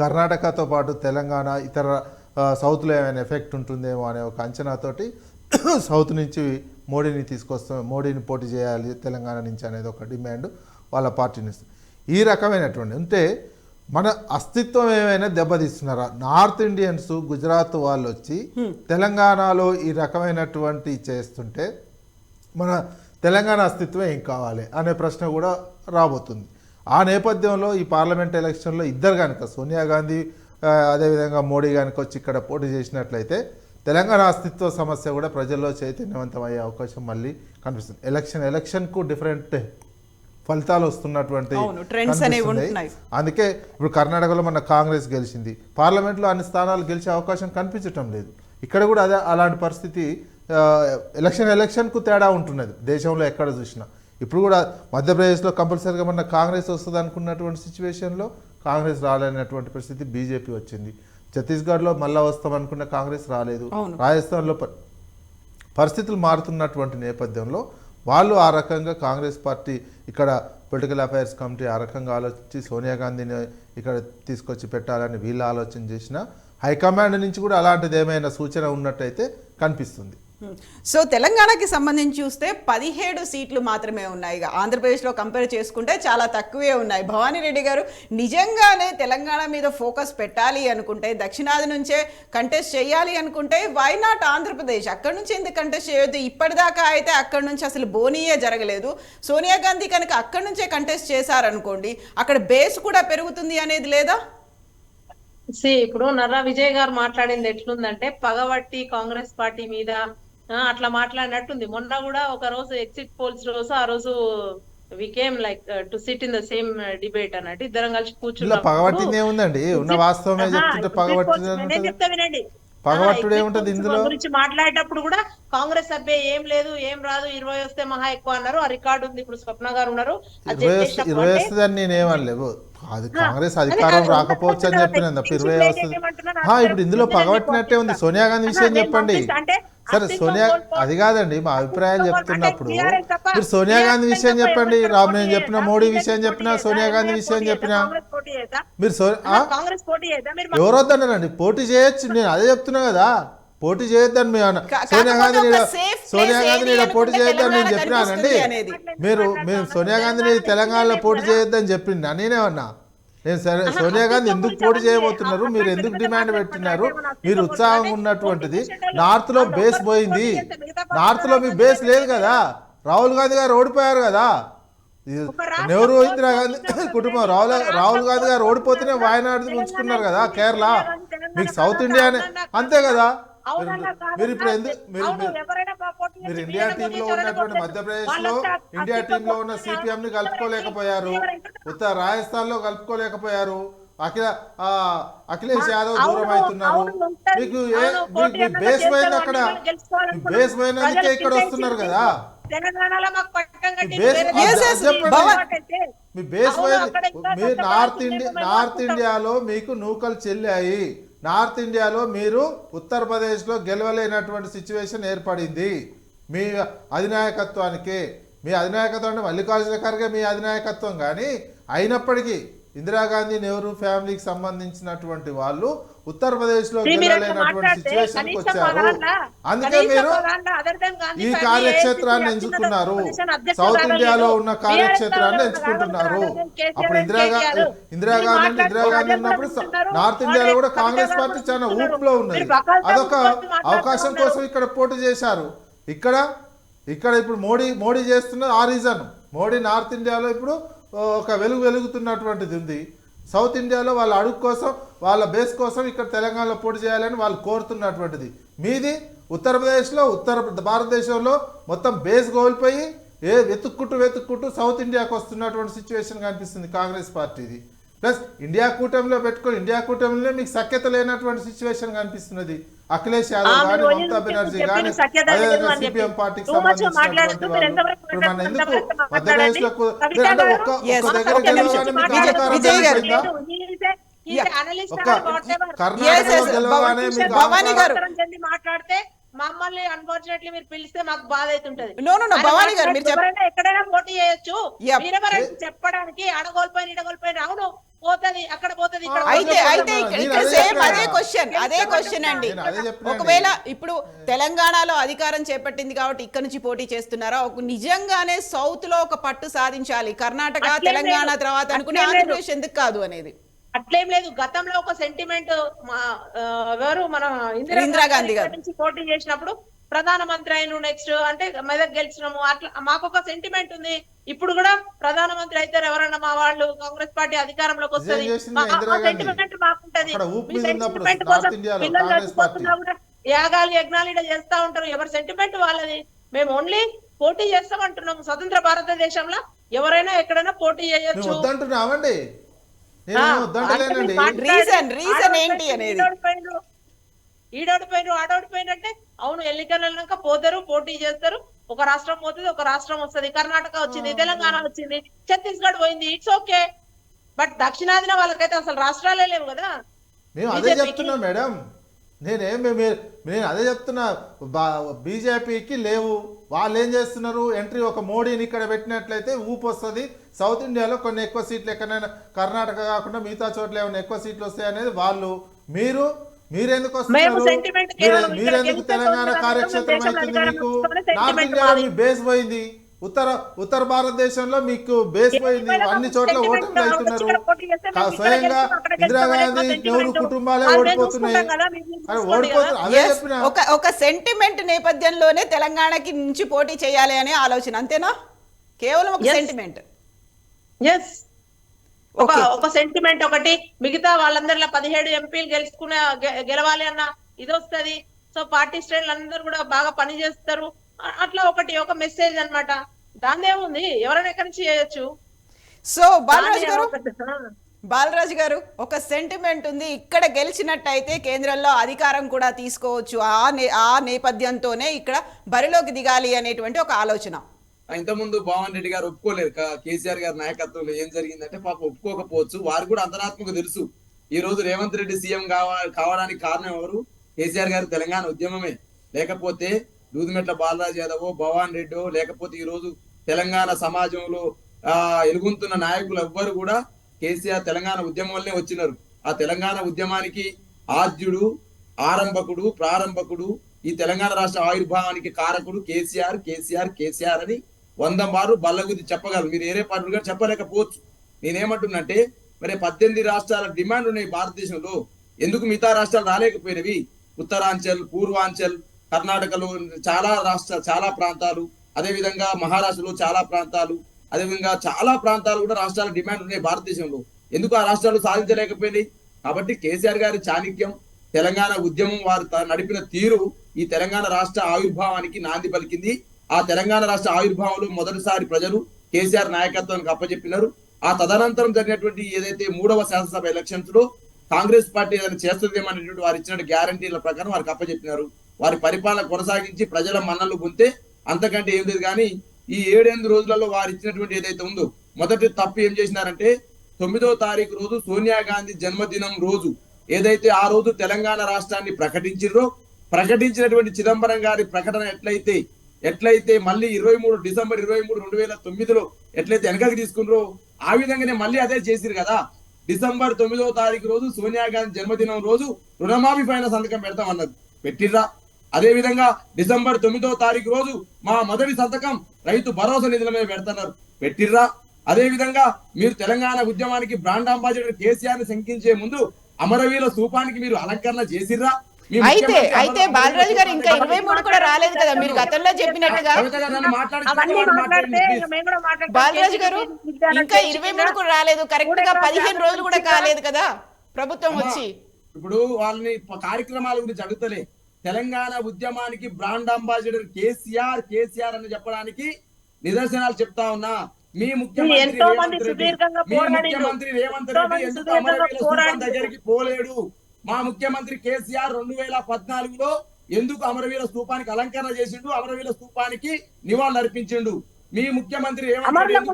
కర్ణాటకతో పాటు తెలంగాణ ఇతర సౌత్లో ఏమైనా ఎఫెక్ట్ ఉంటుందేమో అనే ఒక అంచనాతోటి సౌత్ నుంచి మోడీని పోటీ చేయాలి తెలంగాణ నుంచి అనేది ఒక డిమాండ్ వాళ్ళ పార్టీని. ఈ రకమైనటువంటి అంటే మన అస్తిత్వం ఏమైనా దెబ్బతీస్తున్నారా? నార్త్ ఇండియన్స్ గుజరాత్ వాళ్ళు వచ్చి తెలంగాణలో ఈ రకమైనటువంటి చేస్తుంటే మన తెలంగాణ అస్తిత్వం ఏం కావాలి అనే ప్రశ్న కూడా రాబోతుంది. ఆ నేపథ్యంలో ఈ పార్లమెంట్ ఎలక్షన్లో ఇద్దరు కనుక సోనియా గాంధీ అదేవిధంగా మోడీ కనుక వచ్చి ఇక్కడ పోటీ చేసినట్లయితే తెలంగాణ అస్తిత్వ సమస్య కూడా ప్రజల్లో చైతన్యవంతమయ్యే అవకాశం మళ్ళీ కనిపిస్తుంది. ఎలక్షన్కు డిఫరెంట్ ఫలితాలు వస్తున్నటువంటి అందుకే ఇప్పుడు కర్ణాటకలో మన కాంగ్రెస్ గెలిచింది, పార్లమెంట్లో అన్ని స్థానాలు గెలిచే అవకాశం కనిపించటం లేదు. ఇక్కడ కూడా అలాంటి పరిస్థితి ఎలక్షన్కు తేడా ఉంటున్నది దేశంలో ఎక్కడ చూసినా. ఇప్పుడు కూడా మధ్యప్రదేశ్లో కంపల్సరీగా మన కాంగ్రెస్ వస్తుంది అనుకున్నటువంటి సిచ్యువేషన్లో కాంగ్రెస్ రాలేనటువంటి పరిస్థితి బీజేపీ వచ్చింది. ఛత్తీస్గఢ్లో మళ్ళా వస్తామనుకున్న కాంగ్రెస్ రాలేదు. రాజస్థాన్లో పరిస్థితులు మారుతున్నటువంటి నేపథ్యంలో వాళ్ళు ఆ రకంగా కాంగ్రెస్ పార్టీ ఇక్కడ పొలిటికల్ అఫైర్స్ కమిటీ ఆ రకంగా ఆలోచించి సోనియా గాంధీని ఇక్కడ తీసుకొచ్చి పెట్టాలని వీళ్ళు ఆలోచన చేసిన హైకమాండ్ నుంచి కూడా అలాంటిది ఏమైనా సూచన ఉన్నట్టయితే కనిపిస్తుంది. సో తెలంగాణకి సంబంధించి చూస్తే 17 సీట్లు మాత్రమే ఉన్నాయి. ఆంధ్రప్రదేశ్లో కంపేర్ చేసుకుంటే చాలా తక్కువే ఉన్నాయి. భవానీ రెడ్డి గారు నిజంగానే తెలంగాణ మీద ఫోకస్ పెట్టాలి అనుకుంటే, దక్షిణాది నుంచే కంటెస్ట్ చేయాలి అనుకుంటే వై నాట్ ఆంధ్రప్రదేశ్? అక్కడి నుంచి ఎందుకు కంటెస్ట్ చేయొద్దు? ఇప్పటిదాకా అయితే అక్కడి నుంచి అసలు బోనీయే జరగలేదు. సోనియా గాంధీ కనుక అక్కడి నుంచే కంటెస్ట్ చేశారనుకోండి, అక్కడ బేస్ కూడా పెరుగుతుంది అనేది లేదా? ఇప్పుడు నర్రా విజయ్ గారు మాట్లాడింది ఎట్లుందంటే పగబట్టి కాంగ్రెస్ పార్టీ మీద అట్లా మాట్లాడినట్టుంది. మొన్న కూడా ఒక రోజు ఎగ్జిట్ పోల్స్ రోజు ఆ రోజు we came like to SIT in the same debate అన్నట్టు ఇద్దరం కలిసి కూర్చున్నాం. పగబట్టింది ఏముందండి, ఉన్న వాస్తవమే చెప్తుంటే పగబట్టింది చెప్తా వినండి. పగబట్టుడు ఏముంటది ఇందులో గురించి మాట్లాడేటప్పుడు కూడా కాంగ్రెస్ సభ్య ఏం లేదు ఏం రాదు 20 వస్తే మహా ఎక్కువ అన్నారు. ఆ రికార్డు ఉంది. ఇప్పుడు స్వప్న గారు ఉన్నారు. 20 వస్తుందని నేనేమనలేవు. అది కాంగ్రెస్ అధికారం రాకపోవచ్చు అని చెప్పిన 20 వస్తుంది. ఇప్పుడు ఇందులో పగబట్టినట్టే ఉంది. సోనియా గాంధీ విషయం చెప్పండి. సరే సోనియా అది కాదండి మా అభిప్రాయాలు చెప్తున్నప్పుడు మీరు సోనియా గాంధీ విషయం చెప్పండి. నేను చెప్పిన మోడీ విషయం చెప్పినా సోనియా గాంధీ విషయం చెప్పినా మీరు ఎవరొద్దన్నారండి? పోటీ చేయొచ్చు. నేను అదే చెప్తున్నా కదా, పోటీ చేయొద్దని మేము సోనియా గాంధీని పోటీ చేయొద్దని నేను చెప్పినానండి. మీరు సోనియా గాంధీని తెలంగాణలో పోటీ చేయొద్దని చెప్పింది నేనేమన్నా? నేను సోనియా గాంధీ ఎందుకు పోటీ చేయబోతున్నారు, మీరు ఎందుకు డిమాండ్ పెట్టినారు? మీరు ఉత్సాహంగా ఉన్నటువంటిది నార్త్ లో బేస్ పోయింది. నార్త్ లో మీ బేస్ లేదు కదా. రాహుల్ గాంధీ గారు ఓడిపోయారు కదా. నెహ్రూ ఇందిరాగాంధీ కుటుంబం రాహుల్ గాంధీ గారు ఓడిపోతేనే వాయనాడు ఉంచుకున్నారు కదా కేరళ. మీకు సౌత్ ఇండియానే అంతే కదా. మీరు ఇప్పుడు ఎందుకు మీరు ఇండియా టీమ్ లో ఉన్నటువంటి మధ్యప్రదేశ్ లో ఇండియా టీమ్ లో ఉన్న సిపిఎం ని కలుపుకోలేకపోయారు, ఉత్తర రాజస్థాన్ లో కలుపుకోలేకపోయారు, అఖిలేష్ యాదవ్ దూరం అవుతున్నారు. మీకు బేస్ పోయింది అక్కడ. బేస్ పోయినందుకే ఇక్కడ వస్తున్నారు కదా. మీ బేస్ మీ నార్త్ ఇండియాలో మీకు నూకలు చెల్లాయి. నార్త్ ఇండియాలో మీరు ఉత్తరప్రదేశ్లో గెలవలేనటువంటి సిచ్యువేషన్ ఏర్పడింది మీ అధినాయకత్వానికి. మీ అధినాయకత్వం అంటే మల్లికార్జున ఖర్గే మీ అధినాయకత్వం. కానీ అయినప్పటికీ ఇందిరాగాంధీ నెహ్రూ ఫ్యామిలీకి సంబంధించినటువంటి వాళ్ళు ఉత్తరప్రదేశ్లో గెలవలేనటువంటి సిచ్యువేషన్కి వచ్చారు. అందుకే మీరు ఈ కార్యక్షేత్రాన్ని ఎంచుకున్నారు. సౌత్ ఇండియాలో ఉన్న కార్యక్షేత్రాన్ని ఎంచుకుంటున్నారు. అప్పుడు ఇందిరాగాంధీ ఉన్నప్పుడు నార్త్ ఇండియాలో కూడా కాంగ్రెస్ పార్టీ చాలా ఊపులో ఉన్నది. అదొక అవకాశం కోసం ఇక్కడ పోటీ చేశారు. ఇక్కడ ఇప్పుడు మోడీ చేస్తున్నది ఆ రీజన్. మోడీ నార్త్ ఇండియాలో ఇప్పుడు ఒక వెలుగుతున్నటువంటిది ఉంది. సౌత్ ఇండియాలో వాళ్ళ అడుగు కోసం వాళ్ళ బేస్ కోసం ఇక్కడ తెలంగాణలో పోటీ చేయాలని వాళ్ళు కోరుతున్నటువంటిది. మీది ఉత్తరప్రదేశ్లో ఉత్తర భారతదేశంలో మొత్తం బేస్ కోల్పోయి వెతుక్కుంటూ సౌత్ ఇండియాకు వస్తున్నటువంటి సిచ్యువేషన్ కనిపిస్తుంది కాంగ్రెస్ పార్టీది. ప్లస్ ఇండియా కూటమిలో పెట్టుకొని ఇండియా కూటమిలో మీకు సఖ్యత లేనటువంటి సిచ్యువేషన్ కనిపిస్తున్నది. అఖిలేష్ యాదవ్ కానీ మమతా బెనర్జీ కానీ అదేవిధంగా సిపిఎం పార్టీకి సంబంధించినటువంటి వాళ్ళు ఇప్పుడు మన ఎందుకు మధ్యప్రదేశ్లో మాట్లాడితే మమ్మల్ని అన్ఫార్చునేట్లీ మీరు పిలిస్తే మాకు బాధ అవుతుంటది. ఎక్కడైనా పోటీ చేయొచ్చు చెప్పడానికి అడగోల్పోయిన అవును పోతది అక్కడ పోతది ఇక్కడ. అదే క్వశ్చన్ అండి. ఒకవేళ ఇప్పుడు తెలంగాణలో అధికారం చేపట్టింది కాబట్టి ఇక్కడ నుంచి పోటీ చేస్తున్నారా? నిజంగానే సౌత్ లో ఒక పట్టు సాధించాలి, కర్ణాటక తెలంగాణ తర్వాత అనుకుని ఆంధ్రప్రదేశ్ ఎందుకు కాదు అనేది అట్లేం లేదు. గతంలో ఒక సెంటిమెంట్ ఎవరు మన ఇందిరాగాంధీ గారి నుంచి పోటీ చేసినప్పుడు ప్రధానమంత్రి అయిన నెక్స్ట్ అంటే మెదక్ గెలిచినాము అట్లా మాకు ఒక సెంటిమెంట్ ఉంది. ఇప్పుడు కూడా ప్రధానమంత్రి అయితే ఎవరన్నా మా వాళ్ళు కాంగ్రెస్ పార్టీ అధికారంలోకి వస్తుంది సెంటిమెంట్ మాకుంటది. సెంటిమెంట్ కోసం పిల్లలు చచ్చిపోతున్నా కూడా యాగాలు యజ్ఞాలు చేస్తా ఉంటారు. ఎవరి సెంటిమెంట్ వాళ్ళది. మేము ఓన్లీ పోటీ చేస్తామంటున్నాము. స్వతంత్ర భారతదేశంలో ఎవరైనా ఎక్కడైనా పోటీ చేయొచ్చు. ఈడోడిపోయినారు ఆడోడిపోయినంటే అవును ఎన్నికలక పోతారు పోటీ చేస్తారు. ఒక రాష్ట్రం పోతుంది ఒక రాష్ట్రం వస్తుంది. కర్ణాటక వచ్చింది, తెలంగాణ వచ్చింది, ఛత్తీస్గఢ్ పోయింది. It's okay. బట్ దక్షిణాదిన వాళ్ళకైతే అసలు రాష్ట్రాలే లేవు కదా. మేము అదే చెప్తున్నా మేడం. నేను అదే చెప్తున్నా. బీజేపీకి లేవు, వాళ్ళు ఏం చేస్తున్నారు, ఎంట్రీ ఒక మోడీని ఇక్కడ పెట్టినట్లయితే ఊపు వస్తుంది, సౌత్ ఇండియాలో కొన్ని ఎక్కువ సీట్లు ఎక్కడైనా కర్ణాటక కాకుండా మిగతా చోట్ల ఏమైనా ఎక్కువ సీట్లు వస్తాయి అనేది వాళ్ళు. మీరెందుకు వస్తున్నారు, మీరెందుకు తెలంగాణ కార్యక్షేత్రం అవుతుంది మీకు? నార్త్ ఇండియాలో మీ బేస్ పోయింది, ఉత్తర భారతదేశంలో మీకు బేస్ పోయింది, అన్ని చోట్ల ఓటర్లు అవుతున్నారు. స్వయంగా ఇందిరాగాంధీ నెహ్రూ కుటుంబాలే ఓడిపోతున్నాయి. అదే చెప్పిన ఒక సెంటిమెంట్ నేపథ్యంలోనే తెలంగాణకి నుంచి పోటీ చేయాలి అనే ఆలోచన, అంతేనా? కేవలం ఒక సెంటిమెంట్. ఒక సెంటిమెంట్ ఒకటి, మిగతా వాళ్ళందరిలో 17 ఎంపీలు గెలవాలి అన్న ఇది వస్తుంది. సో పార్టీ శ్రేణులు అందరూ కూడా బాగా పని చేస్తారు, అట్లా ఒక మెసేజ్ అన్నమాట. దాని ఏముంది, ఎవరైనా ఎక్కడి నుంచి చేయొచ్చు. సో బాలరాజు గారు ఒక సెంటిమెంట్ ఉంది, ఇక్కడ గెలిచినట్టయితే కేంద్రంలో అధికారం కూడా తీసుకోవచ్చు, ఆ నేపథ్యంతోనే ఇక్కడ బరిలోకి దిగాలి అనేటువంటి ఒక ఆలోచన. ఇంతకుముందు భవన్ రెడ్డి గారు ఒప్పుకోలేరు, కేసీఆర్ గారి నాయకత్వంలో ఏం జరిగిందంటే పాప ఒప్పుకోకపోవచ్చు. వారు కూడా అంతరాత్మకు తెలుసు ఈ రోజు రేవంత్ రెడ్డి సీఎం కావడానికి కారణం ఎవరు? కేసీఆర్ గారు తెలంగాణ ఉద్యమమే. లేకపోతే దూదిమెట్ల బాలరాజు యాదవ్, భవాన్ రెడ్డి, లేకపోతే ఈ రోజు తెలంగాణ సమాజంలో ఎలుగుతున్న నాయకులు ఎవ్వరు కూడా కేసీఆర్ తెలంగాణ ఉద్యమం వల్లనే వచ్చినారు. ఆ తెలంగాణ ఉద్యమానికి ఆద్యుడు, ఆరంభకుడు, ప్రారంభకుడు, ఈ తెలంగాణ రాష్ట్ర ఆవిర్భావానికి కారకుడు కేసీఆర్ కేసీఆర్ కేసీఆర్ అని 100 మార్లు బల్లగుద్ది చెప్పగలరు. మీరు ఏరే పార్టీలుగా చెప్పలేకపోవచ్చు. నేనేమంటున్నంటే మరి 18 రాష్ట్రాల డిమాండ్ ఉన్నాయి భారతదేశంలో, ఎందుకు మిగతా రాష్ట్రాలు రాలేకపోయినవి? ఉత్తరాంచల్, పూర్వాంచల్, కర్ణాటకలో చాలా ప్రాంతాలు, అదేవిధంగా మహారాష్ట్రలో చాలా ప్రాంతాలు, అదేవిధంగా చాలా ప్రాంతాలు కూడా రాష్ట్రాల డిమాండ్ ఉన్నాయి భారతదేశంలో. ఎందుకు ఆ రాష్ట్రాలు సాధించలేకపోయినాయి? కాబట్టి కేసీఆర్ గారి చాణక్యం, తెలంగాణ ఉద్యమం వారు నడిపిన తీరు ఈ తెలంగాణ రాష్ట్ర ఆవిర్భావానికి నాంది పలికింది. ఆ తెలంగాణ రాష్ట్ర ఆవిర్భావంలో మొదటిసారి ప్రజలు కేసీఆర్ నాయకత్వానికి అప్పచెప్పినారు. ఆ తదనంతరం జరిగినటువంటి ఏదైతే 3వ శాసనసభ ఎలక్షన్స్ లో కాంగ్రెస్ పార్టీ ఏదైనా చేస్తుందేమనేటువంటి వారు ఇచ్చిన గ్యారంటీల ప్రకారం వారికి అప్పచెప్పినారు. వారి పరిపాలన కొనసాగించి ప్రజల మన్నలు పొందితే అంతకంటే ఏం లేదు. కానీ ఈ 7-8 రోజులలో వారు ఇచ్చినటువంటి ఏదైతే ఉందో, మొదటి తప్పు ఏం చేసినారంటే 9వ తారీఖు రోజు సోనియా గాంధీ జన్మదినం రోజు ఏదైతే ఆ రోజు తెలంగాణ రాష్ట్రాన్ని ప్రకటించినటువంటి చిదంబరం గారి ప్రకటన ఎట్లయితే మళ్ళీ డిసెంబర్ 23, 2009లో ఎట్లయితే వెనకకి తీసుకున్నారో ఆ విధంగానే మళ్ళీ అదే చేసిరు కదా. డిసెంబర్ 9వ తారీఖు రోజు సోనియా గాంధీ జన్మదినం రోజు రుణమాఫీ పైన సంతకం పెడతామన్నారు, పెట్టిర్రా? అదే విధంగా డిసెంబర్ 9వ తారీఖు రోజు మా మొదటి సంతకం రైతు భరోసా నిధుల మీద పెడతారు, పెట్టిర్రా? అదే విధంగా మీరు తెలంగాణ ఉద్యమానికి బ్రాండ్ అంబాసిడర్ కేసీఆర్ ని శంకించే ముందు అమరవీరుల స్థూపానికి మీరు అలంకరణ చేసిర్రా? అయితే బాలరాజు గారు ఇంకా 23 కూడా రాలేదు కదా, మీరు గతంలో చెప్పినట్టుగా. బాలరాజు గారు ఇంకా 23 కూడా రాలేదు, కరెక్ట్ గా 15 రోజులు కూడా కాలేదు కదా ప్రభుత్వం వచ్చి. ఇప్పుడు వాళ్ళని కార్యక్రమాల గురించి అడుగుతలే, తెలంగాణ ఉద్యమానికి బ్రాండ్ అంబాసిడర్ కేసీఆర్ అని చెప్పడానికి నిదర్శనాలు చెప్తా ఉన్నా. మీ ముఖ్యమంత్రి రేవంత్ రెడ్డి ఎందుకు అమరవీరుల స్థూపం దగ్గరికి పోలేడు? మా ముఖ్యమంత్రి కేసీఆర్ 2014లో ఎందుకు అమరవీరుల స్థూపానికి అలంకరణ చేసిండు, అమరవీరుల స్థూపానికి నివాళులు అర్పించిండు? మీ ముఖ్యమంత్రి రేవంత్ రెడ్డి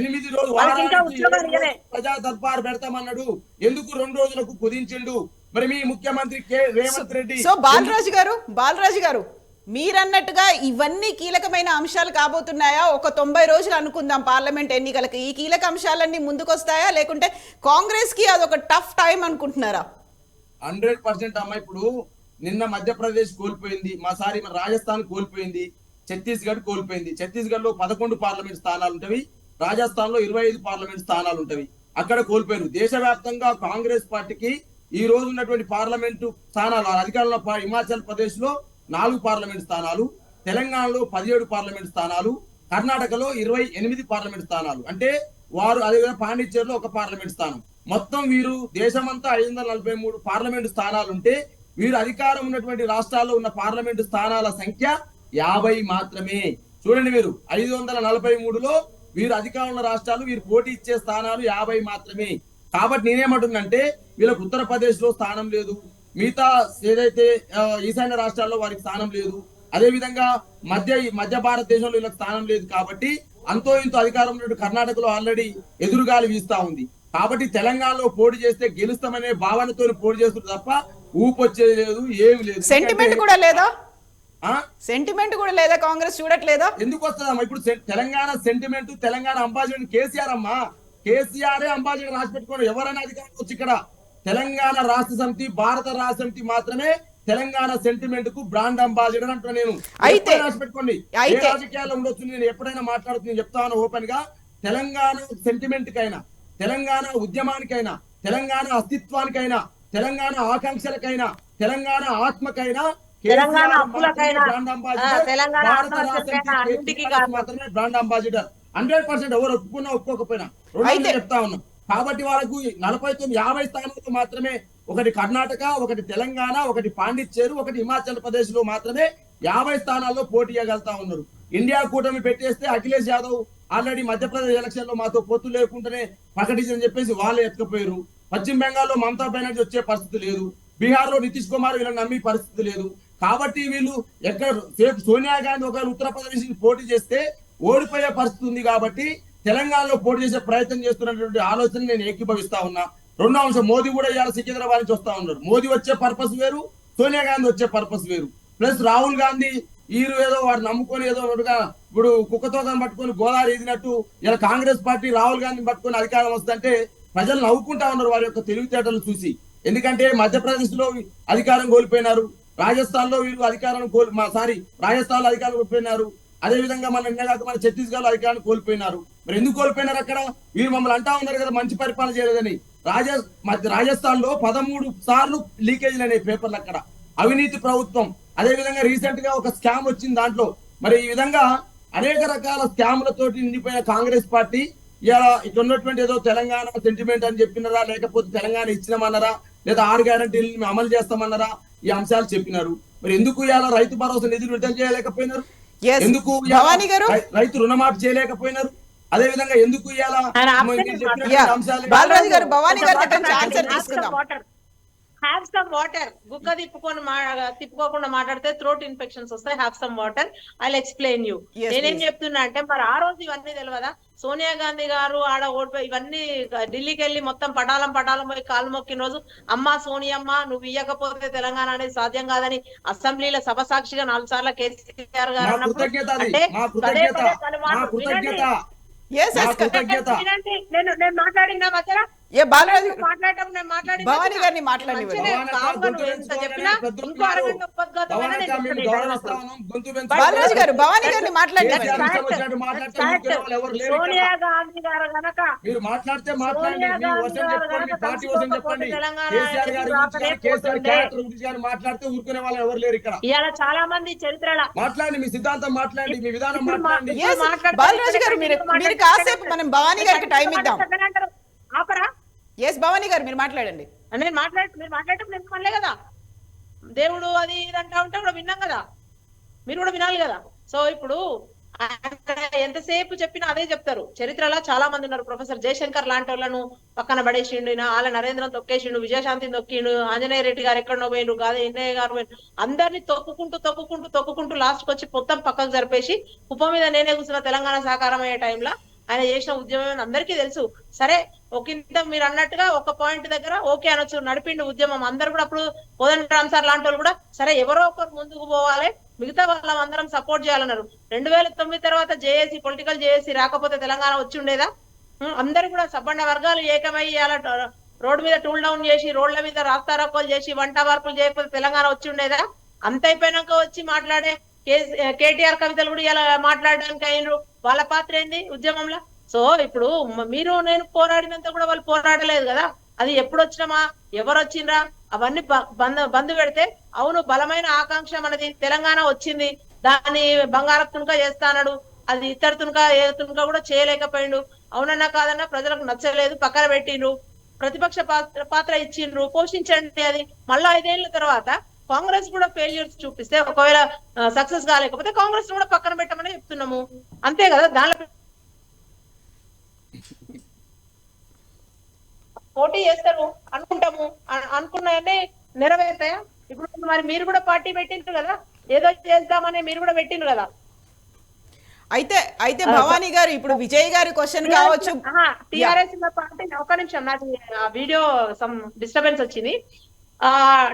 8 రోజు ప్రజా దర్బార్ పెడతామన్నాడు, ఎందుకు 2 రోజులకు కుదించిండు? మరి మీ ముఖ్యమంత్రి రేవంత్ రెడ్డి. సో బాలరాజు గారు మీరన్నట్టుగా ఇవన్నీ కీలకమైన అంశాలు కాబోతున్నాయా? ఒక 90 రోజులు అనుకుందాం పార్లమెంట్ ఎన్నికలకి, ఈ కీలక అంశాలన్నీ ముందుకొస్తాయా, లేకుంటే కాంగ్రెస్ కి అదొక టఫ్ టైం అనుకుంటున్నారా? 100% అమ్మా. ఇప్పుడు నిన్న మధ్యప్రదేశ్ కోల్పోయింది, మన రాజస్థాన్ కోల్పోయింది, ఛత్తీస్గఢ్ కోల్పోయింది. ఛత్తీస్గఢ్ లో 11 పార్లమెంట్ స్థానాలు ఉంటవి, రాజస్థాన్ లో 25 పార్లమెంట్ స్థానాలు ఉంటవి, అక్కడ కోల్పోయారు. దేశవ్యాప్తంగా కాంగ్రెస్ పార్టీకి ఈ రోజు ఉన్నటువంటి పార్లమెంటు స్థానాలు అధికారంలో హిమాచల్ ప్రదేశ్ లో 4 పార్లమెంట్ స్థానాలు, తెలంగాణలో 17 పార్లమెంట్ స్థానాలు, కర్ణాటకలో 28 పార్లమెంట్ స్థానాలు. అంటే వారు అదేవిధంగా పాండిచ్చేరిలో 1 పార్లమెంట్ స్థానం. మొత్తం వీరు దేశమంతా 543 పార్లమెంట్ స్థానాలు ఉంటే వీరు అధికారం ఉన్నటువంటి రాష్ట్రాల్లో ఉన్న పార్లమెంటు స్థానాల సంఖ్య 50 మాత్రమే. చూడండి, మీరు 543లో వీరు అధికారంలో రాష్ట్రాలు వీరు పోటీ ఇచ్చే స్థానాలు 50 మాత్రమే. కాబట్టి నేనేమంటుందంటే వీళ్ళకు ఉత్తరప్రదేశ్ లో స్థానం లేదు, మిగతా ఏదైతే ఈశాన్య రాష్ట్రాల్లో వారికి స్థానం లేదు, అదే విధంగా మధ్య భారతదేశంలో వీళ్ళకి స్థానం లేదు. కాబట్టి అంతో ఇంతో అధికారం ఉన్నట్టు కర్ణాటకలో ఆల్రెడీ ఎదురుగాలి వీస్తా ఉంది. కాబట్టి తెలంగాణలో పోటీ చేస్తే గెలుస్తామనే భావనతో పోటీ చేస్తుంది తప్ప ఊపు వచ్చేది లేదు, ఏమి లేదు. సెంటిమెంట్ కూడా లేదా? ఆ? సెంటిమెంట్ కూడా లేదా? కాంగ్రెస్ చూడట్లేదా? ఎందుకు వస్తుందమ్మా ఇప్పుడు తెలంగాణ సెంటిమెంట్, తెలంగాణ అంబాసిడర్ కేసీఆర్ అమ్మా. కేసీఆర్ అంబాసిడర్ రాసి పెట్టుకోండి. ఎవరైనా అధికారం వచ్చి ఇక్కడ తెలంగాణ రాష్ట్ర సమితి, భారత రాష్ట్ర సమితి మాత్రమే తెలంగాణ సెంటిమెంట్ కు బ్రాండ్ అంబాసిడర్ అంటున్నా నేను. అయితే రాసి పెట్టుకోండి. ఏ రాజకీయాల్లో ఉండొచ్చు, నేను ఎప్పుడైనా మాట్లాడుతూ చెప్తాను ఓపెన్ గా. తెలంగాణ సెంటిమెంట్ కైనా, తెలంగాణ ఉద్యమానికైనా, తెలంగాణ అస్తిత్వానికైనా, తెలంగాణ ఆకాంక్షలకైనా, తెలంగాణ ఆత్మకైనా, తెలంగాణ హక్కులకైనా, బ్రాండ్ అంబాసిడర్, తెలంగాణ భారత రాష్ట్ర అన్నింటికీ మాత్రమే బ్రాండ్ అంబాసిడర్. 100% ఎవరు ఒప్పుకున్నా ఒప్పుకోకపోయినా రెండు చెప్తా ఉన్నాం. కాబట్టి వాళ్ళకు 49-50 స్థానాలు మాత్రమే, ఒకటి కర్ణాటక, ఒకటి తెలంగాణ, ఒకటి పాండిచ్చేరు, ఒకటి హిమాచల్ ప్రదేశ్ లో మాత్రమే 50 స్థానాల్లో పోటీ చేయగలుగుతా ఉన్నారు. ఇండియా కూటమి పెట్టేస్తే అఖిలేష్ యాదవ్ ఆల్రెడీ మధ్యప్రదేశ్ ఎలక్షన్ లో మాతో పొత్తు లేకుండానే ప్రకటించని చెప్పేసి వాళ్ళు ఎత్తుకపోయారు. పశ్చిమ బెంగాల్లో మమతా బెనర్జీ వచ్చే పరిస్థితి లేదు. బీహార్ లో నితీష్ కుమార్ వీళ్ళని నమ్మి పరిస్థితి లేదు. కాబట్టి వీళ్ళు ఎక్కడ సోనియా గాంధీ ఒకవేళ ఉత్తరప్రదేశ్ పోటీ చేస్తే ఓడిపోయే పరిస్థితి ఉంది. కాబట్టి తెలంగాణలో పోటీ చేసే ప్రయత్నం చేస్తున్నటువంటి ఆలోచన నేను ఏకీభవిస్తా ఉన్నా. రెండో అంశం, మోదీ కూడా ఇవాళ సికింద్రాబాద్ నుంచి వస్తా ఉన్నారు. మోదీ వచ్చే పర్పస్ వేరు, సోనియా గాంధీ వచ్చే పర్పస్ వేరు. ప్లస్ రాహుల్ గాంధీ ఈరు ఏదో వాడు నమ్ముకొని ఏదో ఇప్పుడు కుక్కతో పట్టుకొని గోదావరి ఎదినట్టు ఇలా కాంగ్రెస్ పార్టీ రాహుల్ గాంధీని పట్టుకొని అధికారం వస్తుందంటే ప్రజలు నవ్వుకుంటా ఉన్నారు వారి యొక్క తెలివితేటలు చూసి. ఎందుకంటే మధ్యప్రదేశ్ లో అధికారం కోల్పోయినారు, రాజస్థాన్ లో వీళ్ళు అధికారం రాజస్థాన్ లో అధికారం కోల్పోయినారు. అదే విధంగా మన ఛత్తీస్గఢ్ లో అధికారాన్ని కోల్పోయినారు. మరి ఎందుకు కోల్పోయినారు? అక్కడ వీళ్ళు మమ్మల్ని అంటా ఉన్నారు కదా మంచి పరిపాలన చేయలేదని. రాజస్థాన్ లో 13 సార్లు లీకేజీలు అనే పేపర్లు. అక్కడ అవినీతి ప్రభుత్వం. అదే విధంగా రీసెంట్ గా ఒక స్కామ్ వచ్చింది దాంట్లో. మరి ఈ విధంగా అనేక రకాల స్కాములతోటి నిండిపోయిన కాంగ్రెస్ పార్టీ ఇలా ఇక్కడ ఉన్నటువంటి ఏదో తెలంగాణ సెంటిమెంట్ అని చెప్పినారా, లేకపోతే తెలంగాణ ఇచ్చినామన్నారా, లేదా 6 గ్యారంటీలు అమలు చేస్తామన్నారా, ఈ అంశాలు చెప్పినారు. మరి ఎందుకు ఇలా రైతు భరోసా నిధులు విడుదల చేయలేకపోయినారు? ఎందుకు రైతు రుణమాఫీ చేయలేకపోయినారు? అదే విధంగా ఎందుకు బాలరాజు గారు, భవానీ గారి దగ్గర నుంచి ఆన్సర్ తీసుకుందాం. Have some water. గుక్క తిప్పుకోకుండా మాట్లాడితే థ్రోట్ ఇన్ఫెక్షన్స్ వస్తాయి. Have some water. I explain you. నేనేం చెప్తున్నా అంటే, మరి ఆ రోజు ఇవన్నీ తెలియదా? సోనియా గాంధీ గారు ఆడ ఓడిపోయి ఇవన్నీ ఢిల్లీకి వెళ్ళి మొత్తం పటాలం పోయి కాలు మొక్కిన రోజు, అమ్మా సోనియమ్మ నువ్వు ఇయ్యకపోతే తెలంగాణ అనేది సాధ్యం కాదని అసెంబ్లీలో సభ సాక్షిగా 4 సార్లు కేసీఆర్ గారు అన్నప్పుడు అంటే నేను మాట్లాడినా మధ్యలో భవానీ గారిని మాట్లాడి బాలరాజు గారు, భవానీ గారిని మాట్లాడి సోనియా గాంధీ గారు కనుక మీరు మాట్లాడితే మాట్లాడితే ఊరుకునే వాళ్ళు ఎవరు లేరు ఇక్కడ. ఇవాళ చాలా మంది చరిత్రలో మాట్లాడండి, మీ సిద్ధాంతం మాట్లాడండి, మీ విధానం మాట్లాడండి. బాలరాజు గారు మీరు కాసేపు మనం భవానీ గారికి టైం ఇద్దాం. ఆపరా? ఎస్ భవానీ గారు మీరు మాట్లాడండి. మీరు మాట్లాడటం నేను మనలే కదా. దేవుడు అది ఇది అంటా ఉంటే కూడా విన్నాం కదా, మీరు కూడా వినాలి కదా. సో ఇప్పుడు ఎంతసేపు చెప్పినా అదే చెప్తారు. చరిత్రలో చాలా మంది ఉన్నారు. ప్రొఫెసర్ జయశంకర్ లాంటి వాళ్ళను పక్కన పడేసిండు, ఆల నరేంద్రను తొక్కేసిండు, విజయశాంతిని తొక్కిండు, ఆంజనేయ రెడ్డి గారు ఎక్కడో పోయిండు, గాదే ఎన్నయ్య గారు పోయిండు. అందరినీ తొక్కుకుంటూ లాస్ట్ కి వచ్చి మొత్తం పక్కకు జరిపేసి కుప్ప మీద నేనే కూర్చున్న తెలంగాణ సాకారం అయ్యే టైంలో ఆయన చేసిన ఉద్యమం అందరికీ తెలుసు. సరే ఒకంత మీరు అన్నట్టుగా ఒక పాయింట్ దగ్గర ఓకే అనొచ్చు, నడిపిండు ఉద్యమం. అందరు కూడా అప్పుడు కోదండరామ్ సార్ లాంటి వాళ్ళు కూడా సరే ఎవరో ఒకరు ముందుకు పోవాలి, మిగతా వాళ్ళందరం సపోర్ట్ చేయాలన్నారు. 2009 తర్వాత జేఏసీ పొలిటికల్ జేఏసీ రాకపోతే తెలంగాణ వచ్చి ఉండేదా? అందరు కూడా సబ్బండ వర్గాలు ఏకమై రోడ్డు మీద టూల్ డౌన్ చేసి, రోడ్ల మీద రాస్తారోకోలు చేసి, వంట మార్పులు చేయకపోతే తెలంగాణ వచ్చి ఉండేదా? అంత అయిపోయినాక వచ్చి మాట్లాడే కేటీఆర్ కవితలు కూడా ఇలా మాట్లాడడానికి అయినరు. వాళ్ళ పాత్ర ఏంది ఉద్యమంలో? సో ఇప్పుడు మీరు నేను పోరాడినంత కూడా వాళ్ళు పోరాడలేదు కదా. అది ఎప్పుడు వచ్చినామా, ఎవరు వచ్చిండ్రా, అవన్నీ బంద్ పెడితే అవును బలమైన ఆకాంక్ష మనది, తెలంగాణ వచ్చింది, దాన్ని బంగారు తునక చేస్తానడు, అది ఇతర తునక ఏ తునక కూడా చేయలేకపోయిండు. అవునన్నా కాదన్నా ప్రజలకు నచ్చలేదు, పక్కన పెట్టిండ్రు, ప్రతిపక్ష పాత్ర ఇచ్చిండ్రు, పోషించండి. అది మళ్ళా 5 ఏళ్ల తర్వాత కాంగ్రెస్ కూడా ఫెయిల్యూర్స్ చూపిస్తే, ఒకవేళ సక్సెస్ కాలేకపోతే కాంగ్రెస్ కూడా పక్కన పెట్టమని చెప్తున్నాము, అంతే కదా. దానిలో పోటీ చేస్తారు అనుకుంటాము, అనుకున్నాయని నెరవేరుతాయా? ఇప్పుడు మరి మీరు కూడా పార్టీ పెట్టిండ్రు కదా, ఏదో చేద్దామని మీరు కూడా పెట్టిండ్రు కదా. అయితే భవానీ గారు ఇప్పుడు విజయ్ గారి క్వశ్చన్ కావచ్చు. టిఆర్ఎస్ పార్టీ ఒక నిమిషం, నాకు వీడియో సమ్ డిస్టర్బెన్స్ వచ్చింది.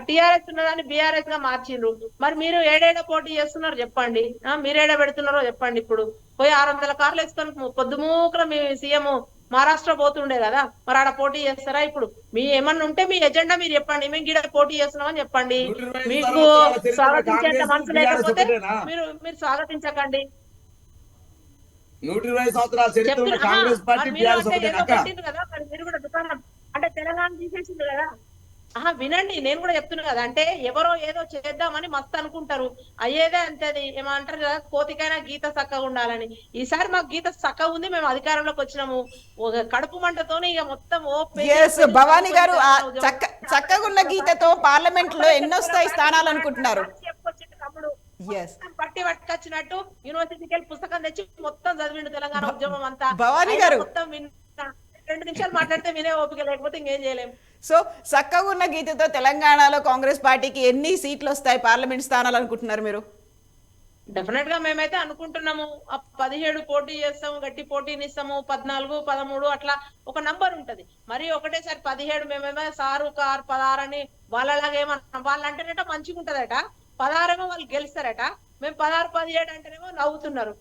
టిఆర్ఎస్ ఉన్నదాన్ని బీఆర్ఎస్ గా మార్చిండ్రు. మరి మీరు ఏడేడ పోటీ చేస్తున్నారు చెప్పండి, మీరేడ పెడుతున్నారో చెప్పండి. ఇప్పుడు పోయి 600 కార్లు వేసుకొని పొద్దుమూకల మీ సీఎం మహారాష్ట్ర పోతుండే కదా, మరి ఆడ పోటీ చేస్తారా? ఇప్పుడు మీ ఏమన్నా ఉంటే మీ ఎజెండా మీరు చెప్పండి, మేము గిడ పోటీ చేస్తున్నామని చెప్పండి. మీకు స్వాగతించేంత మనసు లేకపోతే మీరు స్వాగతించకండి. 120 సంవత్సరాల చరిత్ర ఉన్న కాంగ్రెస్ పార్టీ మీరు బీఆర్ఎస్ అంటే ఒకటేనా ఏదో అక్క? పెట్టిండ్రు కదా, మరి మీరు కూడా దుకాణం అంటే తెలంగాణ తీసేసిండ్రు కదా. వినండి, నేను కూడా చెప్తున్నా కదా, అంటే ఎవరో ఏదో చేద్దామని మస్తు అనుకుంటారు, అయ్యేదే అంతది. ఏమంటారు కదా, కోతికైనా గీత చక్కగా ఉండాలని. ఈసారి మాకు గీత చక్కగా ఉంది, మేము అధికారంలోకి వచ్చినాము. ఒక కడుపు మంటతోనే ఇక మొత్తం భవానీ గారు చక్కగా ఉన్న గీతతో పార్లమెంట్ లో ఎన్నొస్తాయి స్థానాలు అనుకుంటున్నారు? పట్టి పట్టుకొచ్చినట్టు యూనివర్సిటీకి వెళ్ళి పుస్తకం తెచ్చి మొత్తం చదివిండు తెలంగాణ ఉద్యమం అంతా. భవానీ గారు మొత్తం 2 నిమిషాలు మాట్లాడితే వినే ఓపిక లేకపోతే ఇంకేం చేయలేం. సో చక్కగా ఉన్న గీతతో తెలంగాణలో కాంగ్రెస్ పార్టీకి ఎన్ని సీట్లు వస్తాయి, పార్లమెంట్ స్థానాలు అనుకుంటున్నారు మీరు? డెఫినెట్ గా మేమైతే అనుకుంటున్నాము 17 పోటీ చేస్తాము, గట్టి పోటీనిస్తాము. 14, 13 అట్లా ఒక నంబర్ ఉంటది. మరి ఒకటేసారి 17 మేమేమో సారు కారు 16 అని వాళ్ళలాగా ఏమన్నా వాళ్ళంటేనట మంచిగా ఉంటదట, 16 ఏమో వాళ్ళు గెలుస్తారట. మేము 16, 17 అంటేనేమో నవ్వుతున్నారు.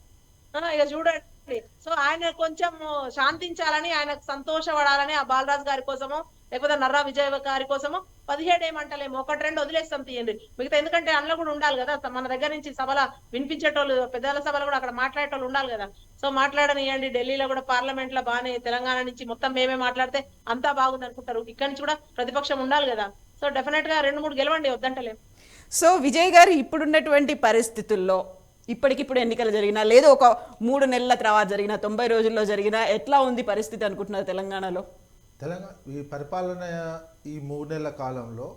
ఇక చూడండి. సో ఆయన కొంచెం శాంతించాలని, ఆయనకు సంతోషపడాలని ఆ బాలరాజు గారి కోసమో లేకపోతే నర్రా విజయ్ గారి కోసమో 17 ఏమంటలేము, 1-2 వదిలేస్తాం తీయండి మిగతా. ఎందుకంటే అందులో కూడా ఉండాలి కదా, మన దగ్గర నుంచి సభల వినిపించేటోళ్ళు, పెద్దల సభలు కూడా అక్కడ మాట్లాడేటోళ్ళు ఉండాలి కదా. సో మాట్లాడనియండి. ఢిల్లీలో కూడా పార్లమెంట్ లో బాగానే తెలంగాణ నుంచి మొత్తం మేమే మాట్లాడితే అంతా బాగుంది అనుకుంటారు. ఇక్కడ నుంచి కూడా ప్రతిపక్షం ఉండాలి కదా. సో డెఫినెట్ గా 2-3 గెలవండి, వద్దంటలేం. సో విజయ్ గారు, ఇప్పుడున్నటువంటి పరిస్థితుల్లో ఇప్పటికిప్పుడు ఎన్నికలు జరిగినా లేదు, ఒక 3 నెలల తర్వాత జరిగిన 90 రోజుల్లో జరిగినా ఎట్లా ఉంది పరిస్థితి అనుకుంటున్నారు తెలంగాణలో? ఈ పరిపాలన ఈ 3 నెలల కాలంలో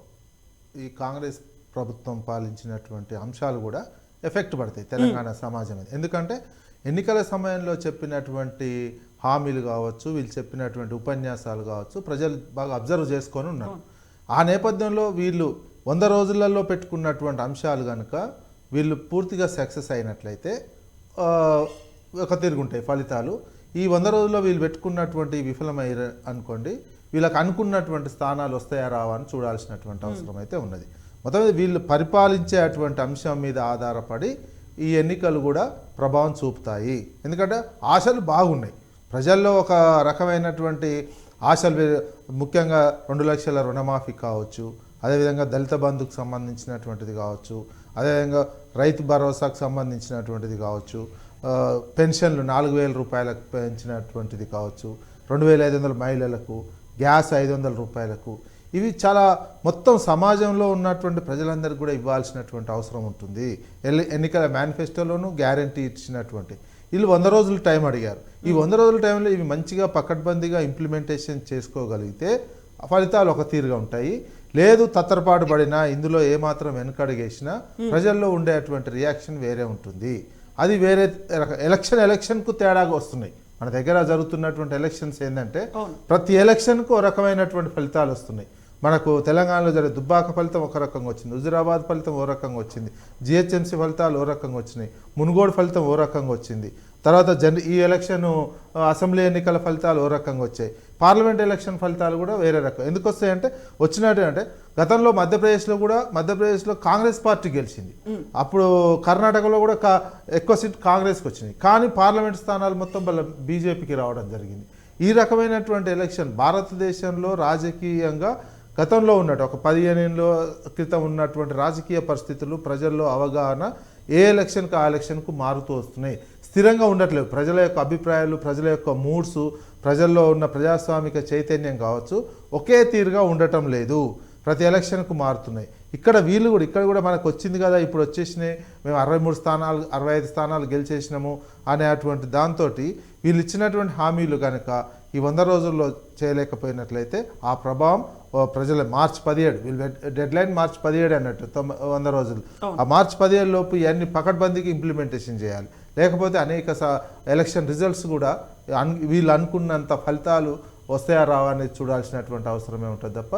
ఈ కాంగ్రెస్ ప్రభుత్వం పాలించినటువంటి అంశాలు కూడా ఎఫెక్ట్ పడతాయి తెలంగాణ సమాజం మీద. ఎందుకంటే ఎన్నికల సమయంలో చెప్పినటువంటి హామీలు కావచ్చు, వీళ్ళు చెప్పినటువంటి ఉపన్యాసాలు కావచ్చు, ప్రజలు బాగా అబ్జర్వ్ చేసుకొని ఉన్నారు. ఆ నేపథ్యంలో వీళ్ళు 100 రోజులలో పెట్టుకున్నటువంటి అంశాలు కనుక వీళ్ళు పూర్తిగా సక్సెస్ అయినట్లయితే ఒక తిరుగుంటాయి ఫలితాలు. ఈ 100 రోజుల్లో వీళ్ళు పెట్టుకున్నటువంటి విఫలమయ్యారు అనుకోండి, వీళ్ళకి అనుకున్నటువంటి స్థానాలు వస్తాయా రావా అని చూడాల్సినటువంటి అవసరం అయితే ఉన్నది. మొత్తం వీళ్ళు పరిపాలించేటువంటి అంశం మీద ఆధారపడి ఈ ఎన్నికలు కూడా ప్రభావం చూపుతాయి. ఎందుకంటే ఆశలు బాగున్నాయి ప్రజల్లో, ఒక రకమైనటువంటి ఆశలు, ముఖ్యంగా 2 లక్షల రుణమాఫీ కావచ్చు, అదేవిధంగా దళిత బంధుకు సంబంధించినటువంటిది కావచ్చు, అదేవిధంగా రైతు భరోసాకు సంబంధించినటువంటిది కావచ్చు, పెన్షన్లు 4,000 రూపాయలకు పెంచినటువంటిది కావచ్చు, 2,500 మహిళలకు, గ్యాస్ 500 రూపాయలకు. ఇవి చాలా మొత్తం సమాజంలో ఉన్నటువంటి ప్రజలందరికీ కూడా ఇవ్వాల్సినటువంటి అవసరం ఉంటుంది. ఎన్నికల మేనిఫెస్టోలోనూ గ్యారంటీ ఇచ్చినటువంటి వీళ్ళు 100 రోజులు టైం అడిగారు. ఈ 100 రోజుల టైంలో ఇవి మంచిగా పకడ్బందీగా ఇంప్లిమెంటేషన్ చేసుకోగలిగితే ఫలితాలు ఒక తీరుగా ఉంటాయి. లేదు తత్తరపాటు పడినా, ఇందులో ఏమాత్రం వెనుకడుగేసినా ప్రజల్లో ఉండేటువంటి రియాక్షన్ వేరే ఉంటుంది. అది వేరే ఎలక్షన్కు తేడాగా వస్తున్నాయి. మన దగ్గర జరుగుతున్నటువంటి ఎలక్షన్స్ ఏంటంటే ప్రతి ఎలక్షన్కు ఒక రకమైనటువంటి ఫలితాలు వస్తున్నాయి. మనకు తెలంగాణలో జరిగే దుబ్బాక ఫలితం ఒక రకంగా వచ్చింది, హుజురాబాద్ ఫలితం ఓ రకంగా వచ్చింది, జిహెచ్ఎంసీ ఫలితాలు ఓ రకంగా వచ్చినాయి, మునుగోడు ఫలితం ఓ రకంగా వచ్చింది. తర్వాత ఈ ఎలక్షన్ అసెంబ్లీ ఎన్నికల ఫలితాలు ఓ రకంగా వచ్చాయి. పార్లమెంట్ ఎలక్షన్ ఫలితాలు కూడా వేరే రకం. ఎందుకు వస్తాయంటే వచ్చినట్టు అంటే గతంలో మధ్యప్రదేశ్లో కాంగ్రెస్ పార్టీ గెలిచింది. అప్పుడు కర్ణాటకలో కూడా ఎక్కువ సీట్ కాంగ్రెస్కి వచ్చినాయి. కానీ పార్లమెంట్ స్థానాలు మొత్తం వల్ల బీజేపీకి రావడం జరిగింది. ఈ రకమైనటువంటి ఎలక్షన్ భారతదేశంలో రాజకీయంగా గతంలో ఉన్నట్టు ఒక 15 ఏళ్ళ క్రితం ఉన్నటువంటి రాజకీయ పరిస్థితులు, ప్రజల్లో అవగాహన ఏ ఎలక్షన్కి ఆ ఎలక్షన్కు మారుతూ వస్తున్నాయి. స్థిరంగా ఉండట్లేదు. ప్రజల యొక్క అభిప్రాయాలు, ప్రజల యొక్క మూడ్స్, ప్రజల్లో ఉన్న ప్రజాస్వామిక చైతన్యం కావచ్చు ఒకే తీరుగా ఉండటం లేదు. ప్రతి ఎలక్షన్కు మారుతున్నాయి. ఇక్కడ కూడా మనకు వచ్చింది కదా, ఇప్పుడు వచ్చేసినాయి, మేము 63 స్థానాలు 65 స్థానాలు గెలిచేసినాము అనేటువంటి దాంతో వీళ్ళు ఇచ్చినటువంటి హామీలు కనుక ఈ 100 రోజుల్లో చేయలేకపోయినట్లయితే ఆ ప్రభావం ప్రజల మార్చి 17 వీళ్ళు డెడ్ లైన్ మార్చి 17 అన్నట్టు 100 రోజులు. ఆ మార్చి 17 లోపు ఇవన్నీ పకడ్బందీకి ఇంప్లిమెంటేషన్ చేయాలి. లేకపోతే అనేక ఎలక్షన్ రిజల్ట్స్ కూడా వీళ్ళు అనుకున్నంత ఫలితాలు వస్తాయా రావా అనేది చూడాల్సినటువంటి అవసరమే ఉంటుంది తప్ప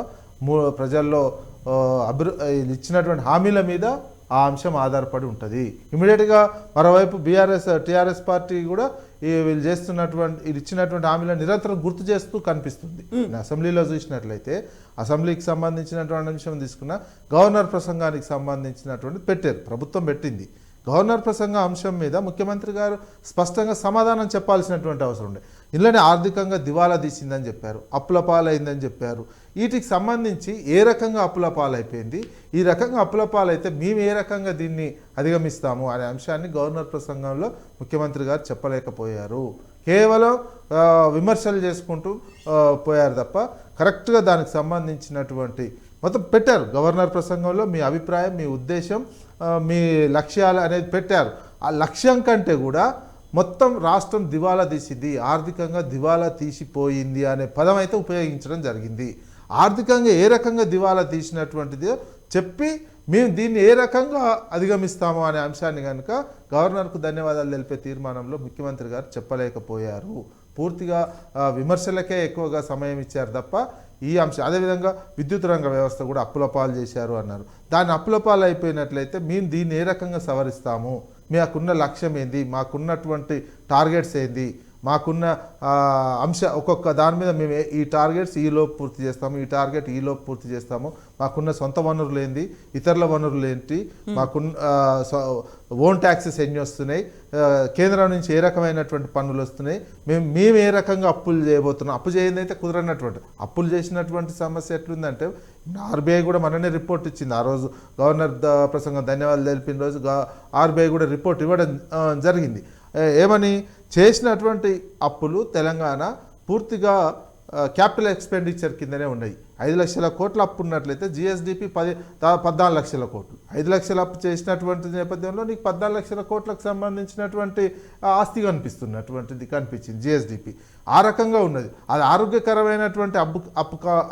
ప్రజల్లో ఇచ్చినటువంటి హామీల మీద ఆ అంశం ఆధారపడి ఉంటుంది. ఇమీడియట్గా మరోవైపు టీఆర్ఎస్ పార్టీ కూడా వీళ్ళు ఇచ్చినటువంటి హామీలను నిరంతరం గుర్తు చేస్తూ కనిపిస్తుంది. అసెంబ్లీలో చూసినట్లయితే అసెంబ్లీకి సంబంధించినటువంటి అంశం తీసుకున్న గవర్నర్ ప్రసంగానికి సంబంధించినటువంటి పెట్టారు, ప్రభుత్వం పెట్టింది. గవర్నర్ ప్రసంగ అంశం మీద ముఖ్యమంత్రి గారు స్పష్టంగా సమాధానం చెప్పాల్సినటువంటి అవసరం ఉండే. ఇళ్ళని ఆర్థికంగా దివాలా తీసిందని చెప్పారు, అప్పుల పాలైందని చెప్పారు. వీటికి సంబంధించి ఏ రకంగా అప్పుల పాలైపోయింది, ఈ రకంగా అప్పుల పాలైతే మేము ఏ రకంగా దీన్ని అధిగమిస్తాము అనే అంశాన్ని గవర్నర్ ప్రసంగంలో ముఖ్యమంత్రి గారు చెప్పలేకపోయారు. కేవలం విమర్శలు చేసుకుంటూ పోయారు తప్ప కరెక్ట్గా దానికి సంబంధించినటువంటి మొత్తం పెట్టారు. గవర్నర్ ప్రసంగంలో మీ అభిప్రాయం, మీ ఉద్దేశం, మీ లక్ష్యాలు అనేది పెట్టారు. ఆ లక్ష్యం కంటే కూడా మొత్తం రాష్ట్రం దివాలా తీసింది, ఆర్థికంగా దివాలా తీసిపోయింది అనే పదం అయితే ఉపయోగించడం జరిగింది. ఆర్థికంగా ఏ రకంగా దివాలా తీసినటువంటిది చెప్పి మేము దీన్ని ఏ రకంగా అధిగమిస్తాము అనే అంశాన్ని కనుక గవర్నర్కు ధన్యవాదాలు తెలిపే తీర్మానంలో ముఖ్యమంత్రి గారు చెప్పలేకపోయారు. పూర్తిగా విమర్శలకే ఎక్కువగా సమయం ఇచ్చారు తప్ప ఈ అంశం. అదేవిధంగా విద్యుత్ రంగ వ్యవస్థ కూడా అప్పుల పాలు చేశారు అన్నారు. దాన్ని అప్పుల పాలు అయిపోయినట్లయితే మేము దీన్ని ఏ రకంగా సవరిస్తాము, మాకున్న లక్ష్యం ఏంది, మాకున్నటువంటి టార్గెట్స్ ఏంది, మాకున్న ఒక్కొక్క దాని మీద మేము ఈ టార్గెట్స్ ఈలోపు పూర్తి చేస్తాము, ఈ టార్గెట్ ఈలోపు పూర్తి చేస్తాము, మాకున్న సొంత వనరులు ఏంది, ఇతరుల వనరులు ఏంటి, మాకున్న ఓన్ ట్యాక్సెస్ ఎన్ని వస్తున్నాయి, కేంద్రం నుంచి ఏ రకమైనటువంటి పన్నులు వస్తున్నాయి, మేము ఏ రకంగా అప్పులు చేయబోతున్నాం. అప్పు చేయండి అయితే కుదరనటువంటి అప్పులు చేసినటువంటి సమస్య ఎట్లుందంటే ఆర్బీఐ కూడా మననే రిపోర్ట్ ఇచ్చింది. ఆ రోజు గవర్నర్ ప్రసంగం ధన్యవాదాలు తెలిపిన రోజు ఆర్బీఐ కూడా రిపోర్ట్ ఇవ్వడం జరిగింది. ఏమని చేసినటువంటి అప్పులు తెలంగాణ పూర్తిగా క్యాపిటల్ ఎక్స్పెండిచర్ కిందనే ఉన్నాయి. 5 లక్షల కోట్ల అప్పు ఉన్నట్లయితే జిఎస్డిపి 14 లక్షల కోట్లు. 5 లక్షల అప్పు చేసినటువంటి నేపథ్యంలో నీకు 14 లక్షల కోట్లకు సంబంధించినటువంటి ఆస్తి కనిపించింది జిఎస్డిపి. ఆ రకంగా ఉన్నది. అది ఆరోగ్యకరమైనటువంటి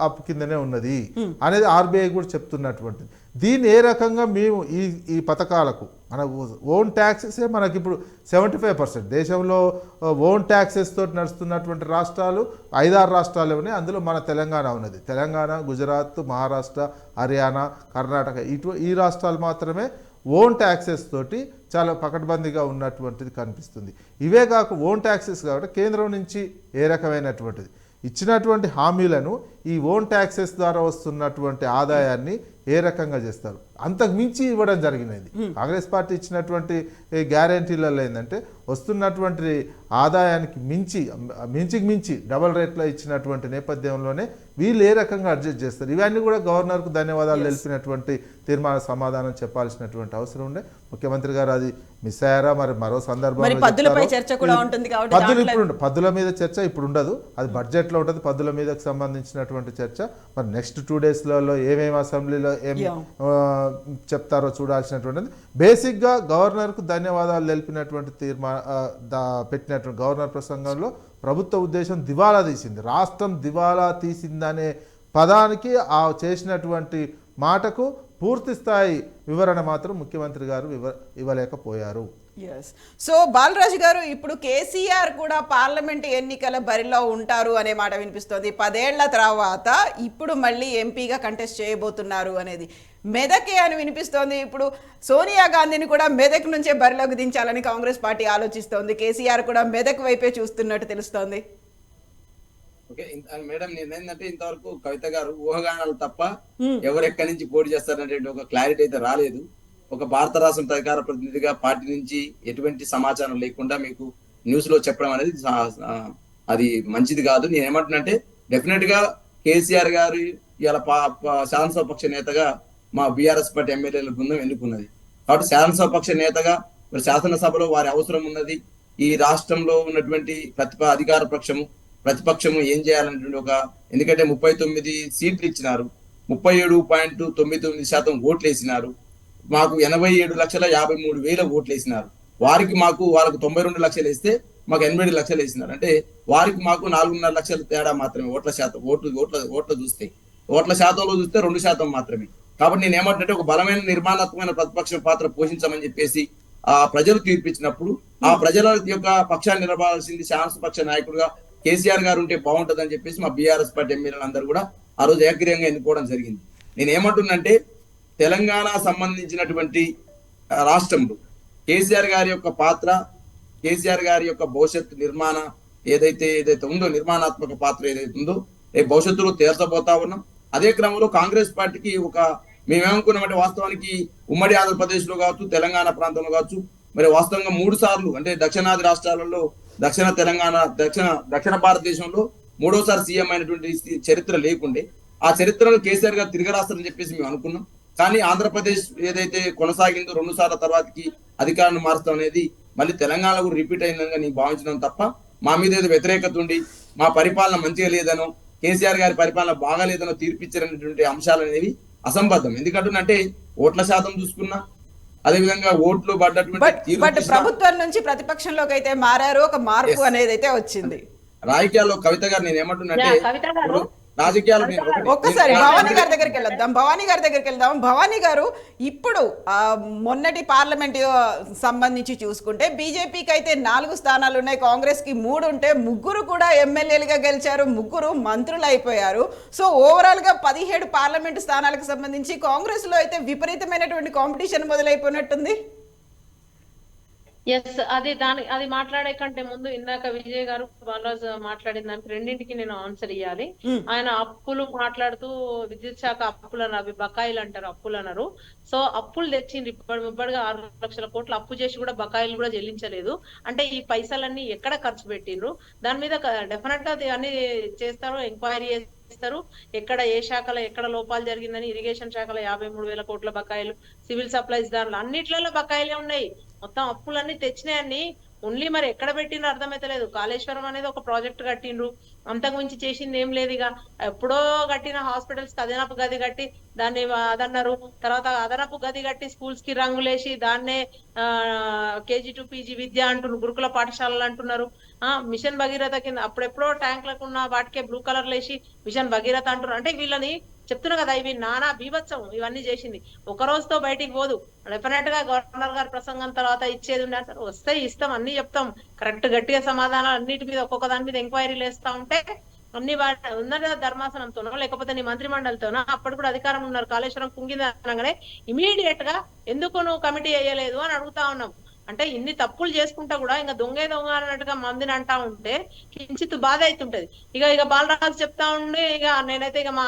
అప్పు కిందనే ఉన్నది అనేది ఆర్బీఐ కూడా చెప్తున్నటువంటిది. దీన్ని ఏ రకంగా మేము ఈ పథకాలకు మనకు ఓన్ ట్యాక్సెసే మనకి ఇప్పుడు 75%. దేశంలో ఓన్ ట్యాక్సెస్ తోటి నడుస్తున్నటువంటి రాష్ట్రాలు 5-6 రాష్ట్రాలు ఉన్నాయి. అందులో మన తెలంగాణ ఉన్నది. తెలంగాణ, గుజరాత్, మహారాష్ట్ర, హర్యానా, కర్ణాటక ఈ రాష్ట్రాలు మాత్రమే ఓన్ ట్యాక్సెస్ తోటి చాలా పకడ్బందీగా ఉన్నటువంటిది కనిపిస్తుంది. ఇవే కాక ఓన్ ట్యాక్సెస్ కాబట్టి కేంద్రం నుంచి ఏ రకమైనటువంటిది ఇచ్చినటువంటి హామీలను ఈ ఓన్ ట్యాక్సెస్ ద్వారా వస్తున్నటువంటి ఆదాయాన్ని ఏ రకంగా చేస్తారు, అంతకు మించి ఇవ్వడం జరిగినది. కాంగ్రెస్ పార్టీ ఇచ్చినటువంటి గ్యారంటీలలో ఏంటంటే వస్తున్నటువంటి ఆదాయానికి మించి డబల్ రేట్లో ఇచ్చినటువంటి నేపథ్యంలోనే వీళ్ళు ఏ రకంగా అడ్జస్ట్ చేస్తారు. ఇవన్నీ కూడా గవర్నర్కు ధన్యవాదాలు తెలిపినటువంటి తీర్మాన సమాధానం చెప్పాల్సినటువంటి అవసరం ఉండే. ముఖ్యమంత్రి గారు అది మిస్ అయ్యారా మరి మరో సందర్భంలో పద్దుల మీద చర్చ ఇప్పుడు ఉండదు, అది బడ్జెట్లో ఉంటుంది. పద్దుల మీదకి సంబంధించినటువంటి చర్చ మరి నెక్స్ట్ 2 డేస్లలో ఏమేమి అసెంబ్లీలో ఏం చెప్తారో చూడాల్సినటువంటిది. బేసిక్గా గవర్నర్కు ధన్యవాదాలు తెలిపినటువంటి పెట్టినటువంటి గవర్నర్ ప్రసంగంలో ప్రభుత్వ ఉద్దేశం దివాలా తీసింది, రాష్ట్రం దివాలా తీసిందనే పదానికి ఆ చేసినటువంటి మాటకు పూర్తి స్థాయి వివరణ మాత్రం ముఖ్యమంత్రి గారు ఇవ్వలేకపోయారు. సో బాలరాజు గారు, ఇప్పుడు కేసీఆర్ కూడా పార్లమెంట్ ఎన్నికల బరిలో ఉంటారు అనే మాట వినిపిస్తోంది. 10 ఏళ్ల తర్వాత ఇప్పుడు మళ్ళీ ఎంపీగా కంటెస్ట్ చేయబోతున్నారు అనేది మెదకే అని వినిపిస్తోంది. ఇప్పుడు సోనియా గాంధీని కూడా మెదక్ నుంచే బరిలోకి దించాలని కాంగ్రెస్ పార్టీ ఆలోచిస్తోంది. కేసీఆర్ కూడా మెదక్ వైపే చూస్తున్నట్టు తెలుస్తోంది. ఓకే మేడం, నేనేంటంటే ఇంతవరకు కవిత గారు ఊహగానాలు తప్ప ఎవరెక్కడి నుంచి పోటీ చేస్తారనేటువంటి ఒక క్లారిటీ అయితే రాలేదు. ఒక భారత రాష్ట్రం అధికార ప్రతినిధిగా పార్టీ నుంచి ఎటువంటి సమాచారం లేకుండా మీకు న్యూస్ లో చెప్పడం అనేది అది మంచిది కాదు. నేను ఏమంటున్నానంటే డెఫినెట్ గా కేసీఆర్ గారు ఇలా శాసనసభాపక్ష నేతగా మా బీఆర్ఎస్ పార్టీ ఎమ్మెల్యేల బృందం ఎన్నుకున్నది కాబట్టి శాసనసభాపక్ష నేతగా మరి శాసనసభలో వారి అవసరం ఉన్నది. ఈ రాష్ట్రంలో ఉన్నటువంటి అధికార ప్రతిపక్షము ఏం చేయాలనేటువంటి ఎందుకంటే 39 సీట్లు ఇచ్చినారు, 37.99% ఓట్లు వేసినారు. మాకు 87,53,000 ఓట్లు వేసినారు. వాళ్ళకు 92 లక్షలు వేస్తే మాకు 87 లక్షలు వేసినారు. అంటే వారికి మాకు 4.5 లక్షల తేడా మాత్రమే ఓట్ల శాతం. ఓట్ల చూస్తే ఓట్ల శాతంలో చూస్తే 2% మాత్రమే. కాబట్టి నేను ఏమంటే ఒక బలమైన నిర్మాణాత్మకమైన ప్రతిపక్ష పాత్ర పోషించమని చెప్పేసి ప్రజలు తీర్పిచ్చినప్పుడు ఆ ప్రజల యొక్క పక్షాన్ని నిలబడాల్సింది శాసనసభాపక్ష నాయకుడుగా కేసీఆర్ గారు ఉంటే బాగుంటుందని చెప్పేసి మా బీఆర్ఎస్ పార్టీ ఎమ్మెల్యేలు అందరూ కూడా ఆ రోజు ఏకగ్రీయంగా ఎన్నుకోవడం జరిగింది. నేను ఏమంటున్నంటే తెలంగాణ సంబంధించినటువంటి రాష్ట్రంలో కేసీఆర్ గారి యొక్క పాత్ర కేసీఆర్ గారి యొక్క భవిష్యత్తు ఏదైతే ఉందో, నిర్మాణాత్మక పాత్ర ఏదైతే ఉందో భవిష్యత్తులో తేల్చబోతా ఉన్నాం. అదే క్రమంలో కాంగ్రెస్ పార్టీకి మేమేమనుకున్నామంటే వాస్తవానికి ఉమ్మడి ఆంధ్రప్రదేశ్ లో కావచ్చు, తెలంగాణ ప్రాంతంలో కావచ్చు, మరి వాస్తవంగా 3 సార్లు అంటే దక్షిణాది రాష్ట్రాలలో దక్షిణ భారతదేశంలో 3వ సారి సీఎం అయినటువంటి చరిత్ర లేకుండే ఆ చరిత్రలో కేసీఆర్ గారు తిరగరాస్తారని చెప్పేసి మేము అనుకున్నాం. కానీ ఆంధ్రప్రదేశ్ ఏదైతే కొనసాగిందో 2 సార్ల తర్వాతకి అధికారాన్ని మారుస్తాం అనేది మళ్ళీ తెలంగాణలో కూడా రిపీట్ అయిందని నేను భావించడం తప్ప మా మీద ఏదో వ్యతిరేకత ఉండి మా పరిపాలన మంచిగా లేదనో, కేసీఆర్ గారి పరిపాలన బాగాలేదనో తీర్పిచ్చారనేటువంటి అంశాలు అనేవి అసంబద్ధం. ఎందుకంటే ఓట్ల శాతం చూసుకున్నా, అదే విధంగా ఓట్లు బట్ ప్రభుత్వం నుంచి ప్రతిపక్షంలోకి అయితే మారారు, ఒక మార్పు అనేది అయితే వచ్చింది. రాజకీయాల్లో కవిత గారు నేను ఏమంటున్నట్టే రాజకీయాలు ఒక్కసారి భవానీ గారి దగ్గరికి వెళ్దాం. భవానీ గారు, ఇప్పుడు మొన్నటి పార్లమెంట్ సంబంధించి చూసుకుంటే బీజేపీకి అయితే 4 స్థానాలు ఉన్నాయి, కాంగ్రెస్ కి 3 ఉంటే 3 కూడా ఎమ్మెల్యేలుగా గెలిచారు, 3 మంత్రులు అయిపోయారు. సో ఓవరాల్ గా 17 పార్లమెంట్ స్థానాలకు సంబంధించి కాంగ్రెస్ లో అయితే విపరీతమైనటువంటి కాంపిటీషన్ మొదలైపోయినట్టుంది. ఎస్, అది మాట్లాడే కంటే ముందు ఇందాక విజయ్ గారు బాలరాజు మాట్లాడిన దానికి రెండింటికి నేను ఆన్సర్ ఇవ్వాలి. ఆయన అప్పులు మాట్లాడుతూ విద్యుత్ శాఖ అప్పులు అన్నారు, అవి బకాయిలు అంటారు, అప్పులు అన్నారు. సో అప్పులు తెచ్చింది ఇప్పటిగా 6 లక్షల కోట్లు అప్పు చేసి కూడా బకాయిలు కూడా చెల్లించలేదు. అంటే ఈ పైసలన్నీ ఎక్కడ ఖర్చు పెట్టిండ్రు, దాని మీద డెఫినెట్ గా అన్ని చేస్తారు, ఎంక్వైరీ చేస్తారు. ఎక్కడ ఏ శాఖలో ఎక్కడ లోపాలు జరిగిందని. ఇరిగేషన్ శాఖలో 53,000 కోట్ల బకాయిలు, సివిల్ సప్లైస్ దాంట్లో అన్నిట్లలో బకాయిలే ఉన్నాయి. మొత్తం అప్పులన్నీ తెచ్చినాయన్ని ఓన్లీ మరి ఎక్కడ పెట్టిండ్రు అర్థమైతలేదు. కాళేశ్వరం అనేది ఒక ప్రాజెక్ట్ కట్టిండ్రు, అంతకు మించి చేసింది ఏం లేదు. ఇక ఎప్పుడో కట్టిన హాస్పిటల్స్ కి అదనపు గది కట్టి దాన్ని అదన్నారు. తర్వాత అదనపు గది కట్టి స్కూల్స్ కి రంగులేసి దాన్నే KG to PG విద్య అంటున్నారు, గురుకుల పాఠశాలలు అంటున్నారు. మిషన్ భగీరథ కింద అప్పుడెప్పుడో ట్యాంక్లకు ఉన్న వాటికే బ్లూ కలర్ లేసి మిషన్ భగీరథ అంటున్నారు. అంటే వీళ్ళని చెప్తున్నా కదా, ఇవి నానా బీభత్సం ఇవన్నీ చేసింది. ఒక రోజుతో బయటికి పోదు. డెఫినెట్ గా గవర్నర్ గారి ప్రసంగం తర్వాత ఇచ్చేది ఉండే వస్తే ఇస్తాం, అన్ని చెప్తాం, కరెక్ట్ గట్టిగా సమాధానాలు అన్నిటి మీద ఒక్కొక్క దాని మీద ఎంక్వైరీలు వేస్తా ఉంటే అన్ని ఉన్నత ధర్మాసనంతోనో లేకపోతే నీ మంత్రి మండలితోనో అప్పుడు కూడా అధికారం ఉన్నారు. కాళేశ్వరం కుంగింది అనగానే ఇమీడియట్ గా ఎందుకు నువ్వు కమిటీ వేయలేదు అని అడుగుతా ఉన్నాం. అంటే ఇన్ని తప్పులు చేసుకుంటా కూడా ఇంకా దొంగ అన్నట్టుగా మందిని అంటా ఉంటే కించిత్ బాధ అవుతుంటది. ఇక బాలరాజు చెప్తా ఉండి నేనైతే మా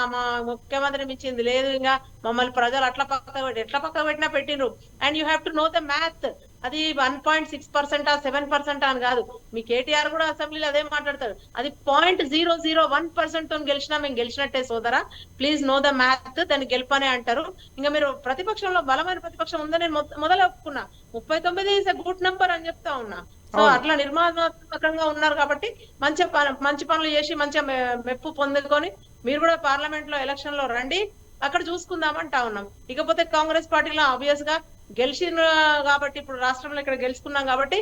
ముఖ్యమంత్రిని మించింది లేదు, ఇంకా మమ్మల్ని ప్రజలు ఎట్లా పక్క పెట్టినా పెట్టిండ్రు. And you have to know the math. అది 1.6% 7% అని కాదు. మీ KTR కూడా అసెంబ్లీలో అదే మాట్లాడతారు. అది 0.001% తో గెలిచినా మేము గెలిచినట్టే సోదరా, ప్లీజ్ నో ద మ్యాథ్. దాన్ని గెలుపనే అంటారు. ఇంకా మీరు ప్రతిపక్షంలో బలమైన ప్రతిపక్షం ఉందని నేను మొదలు ఒప్పుకున్నా. 39 ఈజ్ ఎ గుడ్ నంబర్ అని చెప్తా ఉన్నా. సో అట్లా నిర్మాణాత్మకంగా ఉన్నారు కాబట్టి మంచి పనులు చేసి మంచిగా మెప్పు పొందుకొని మీరు కూడా పార్లమెంట్ లో ఎలక్షన్ లో రండి, అక్కడ చూసుకుందామంటా ఉన్నాం. ఇకపోతే కాంగ్రెస్ పార్టీలో ఆబ్వియస్ గా గెలిచిన కాబట్టి ఇప్పుడు రాష్ట్రంలో ఇక్కడ గెలుచుకున్నాం కాబట్టి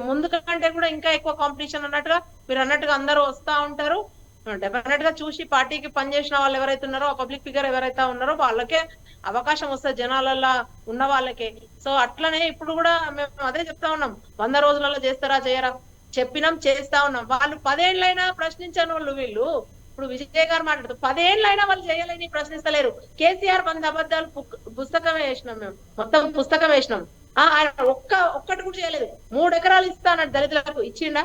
ముందు కంటే కూడా ఇంకా ఎక్కువ కాంపిటీషన్ అన్నట్టుగా మీరు అన్నట్టుగా అందరూ వస్తా ఉంటారు. డెఫినెట్ గా చూసి పార్టీకి పనిచేసిన వాళ్ళు ఎవరైతే ఉన్నారో, పబ్లిక్ ఫిగర్ ఎవరైతే ఉన్నారో వాళ్ళకే అవకాశం వస్తుంది, జనాలలో ఉన్న వాళ్ళకే. సో అట్లనే ఇప్పుడు కూడా మేము అదే చెప్తా ఉన్నాం, 100 రోజులలో చేస్తారా చేయరా చెప్పినాం, చేస్తా ఉన్నాం. వాళ్ళు 10 ఏళ్ళైనా ప్రశ్నించని వాళ్ళు వీళ్ళు. ఇప్పుడు విజయ్ గారు మాట్లాడుతూ 10 ఏళ్ళైనా వాళ్ళు చేయాలని ప్రశ్నిస్తలేరు. KCR 100 అబద్ధాలు పుస్తకమే వేసినాం, మేము మొత్తం పుస్తకం వేసినాం. ఆయన ఒక్కటి కూడా చేయలేదు. 3 ఎకరాలు ఇస్తా అన్నాడు దళితులకు, ఇచ్చిండా?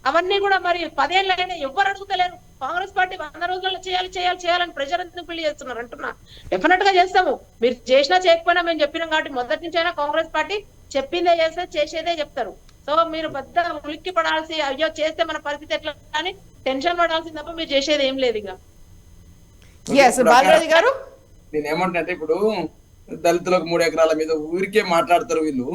అవన్నీ కూడా మరి 10 ఏళ్ళైనా ఎవరు అడుగుతలేరు. కాంగ్రెస్ పార్టీ 100 రోజుల్లో చేయాలని ప్రజలు ఎందుకు పెళ్లి చేస్తున్నారు అంటున్నా. డెఫినెట్ గా చేస్తాము. మీరు చేసినా చేయకపోయినా మేము చెప్పినాం కాబట్టి మొదటి నుంచి అయినా కాంగ్రెస్ పార్టీ చెప్పిందే చేస్తే చేసేదే చెప్తారు. సో మీరు పెద్ద ఉలిక్కి పడాల్సి అయ్యో చేస్తే మన పరిస్థితి ఎట్లా అని టెన్షన్ పడాల్సింది తప్ప మీరు చేసేది ఏం లేదు. ఇక నేను ఏమంటే ఇప్పుడు దళితులకు 3 ఎకరాల మీద ఊరికే మాట్లాడతారు వీళ్ళు.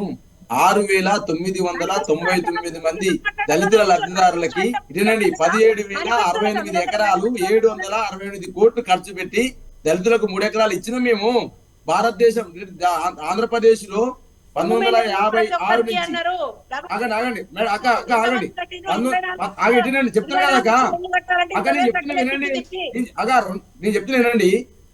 6,999 మంది దళితుల లబ్ధిదారులకి ఇదేనండి 17,068 ఎకరాలు 768 కోట్లు ఖర్చు పెట్టి దళితులకు 3 ఎకరాలు ఇచ్చిన మేము. భారతదేశం ఆంధ్రప్రదేశ్ లో 1956 నుంచి ఆగండి చెప్తున్నా కదా అక్క నేను చెప్తున్నా వినండి. నేను చెప్తున్నా వినండి.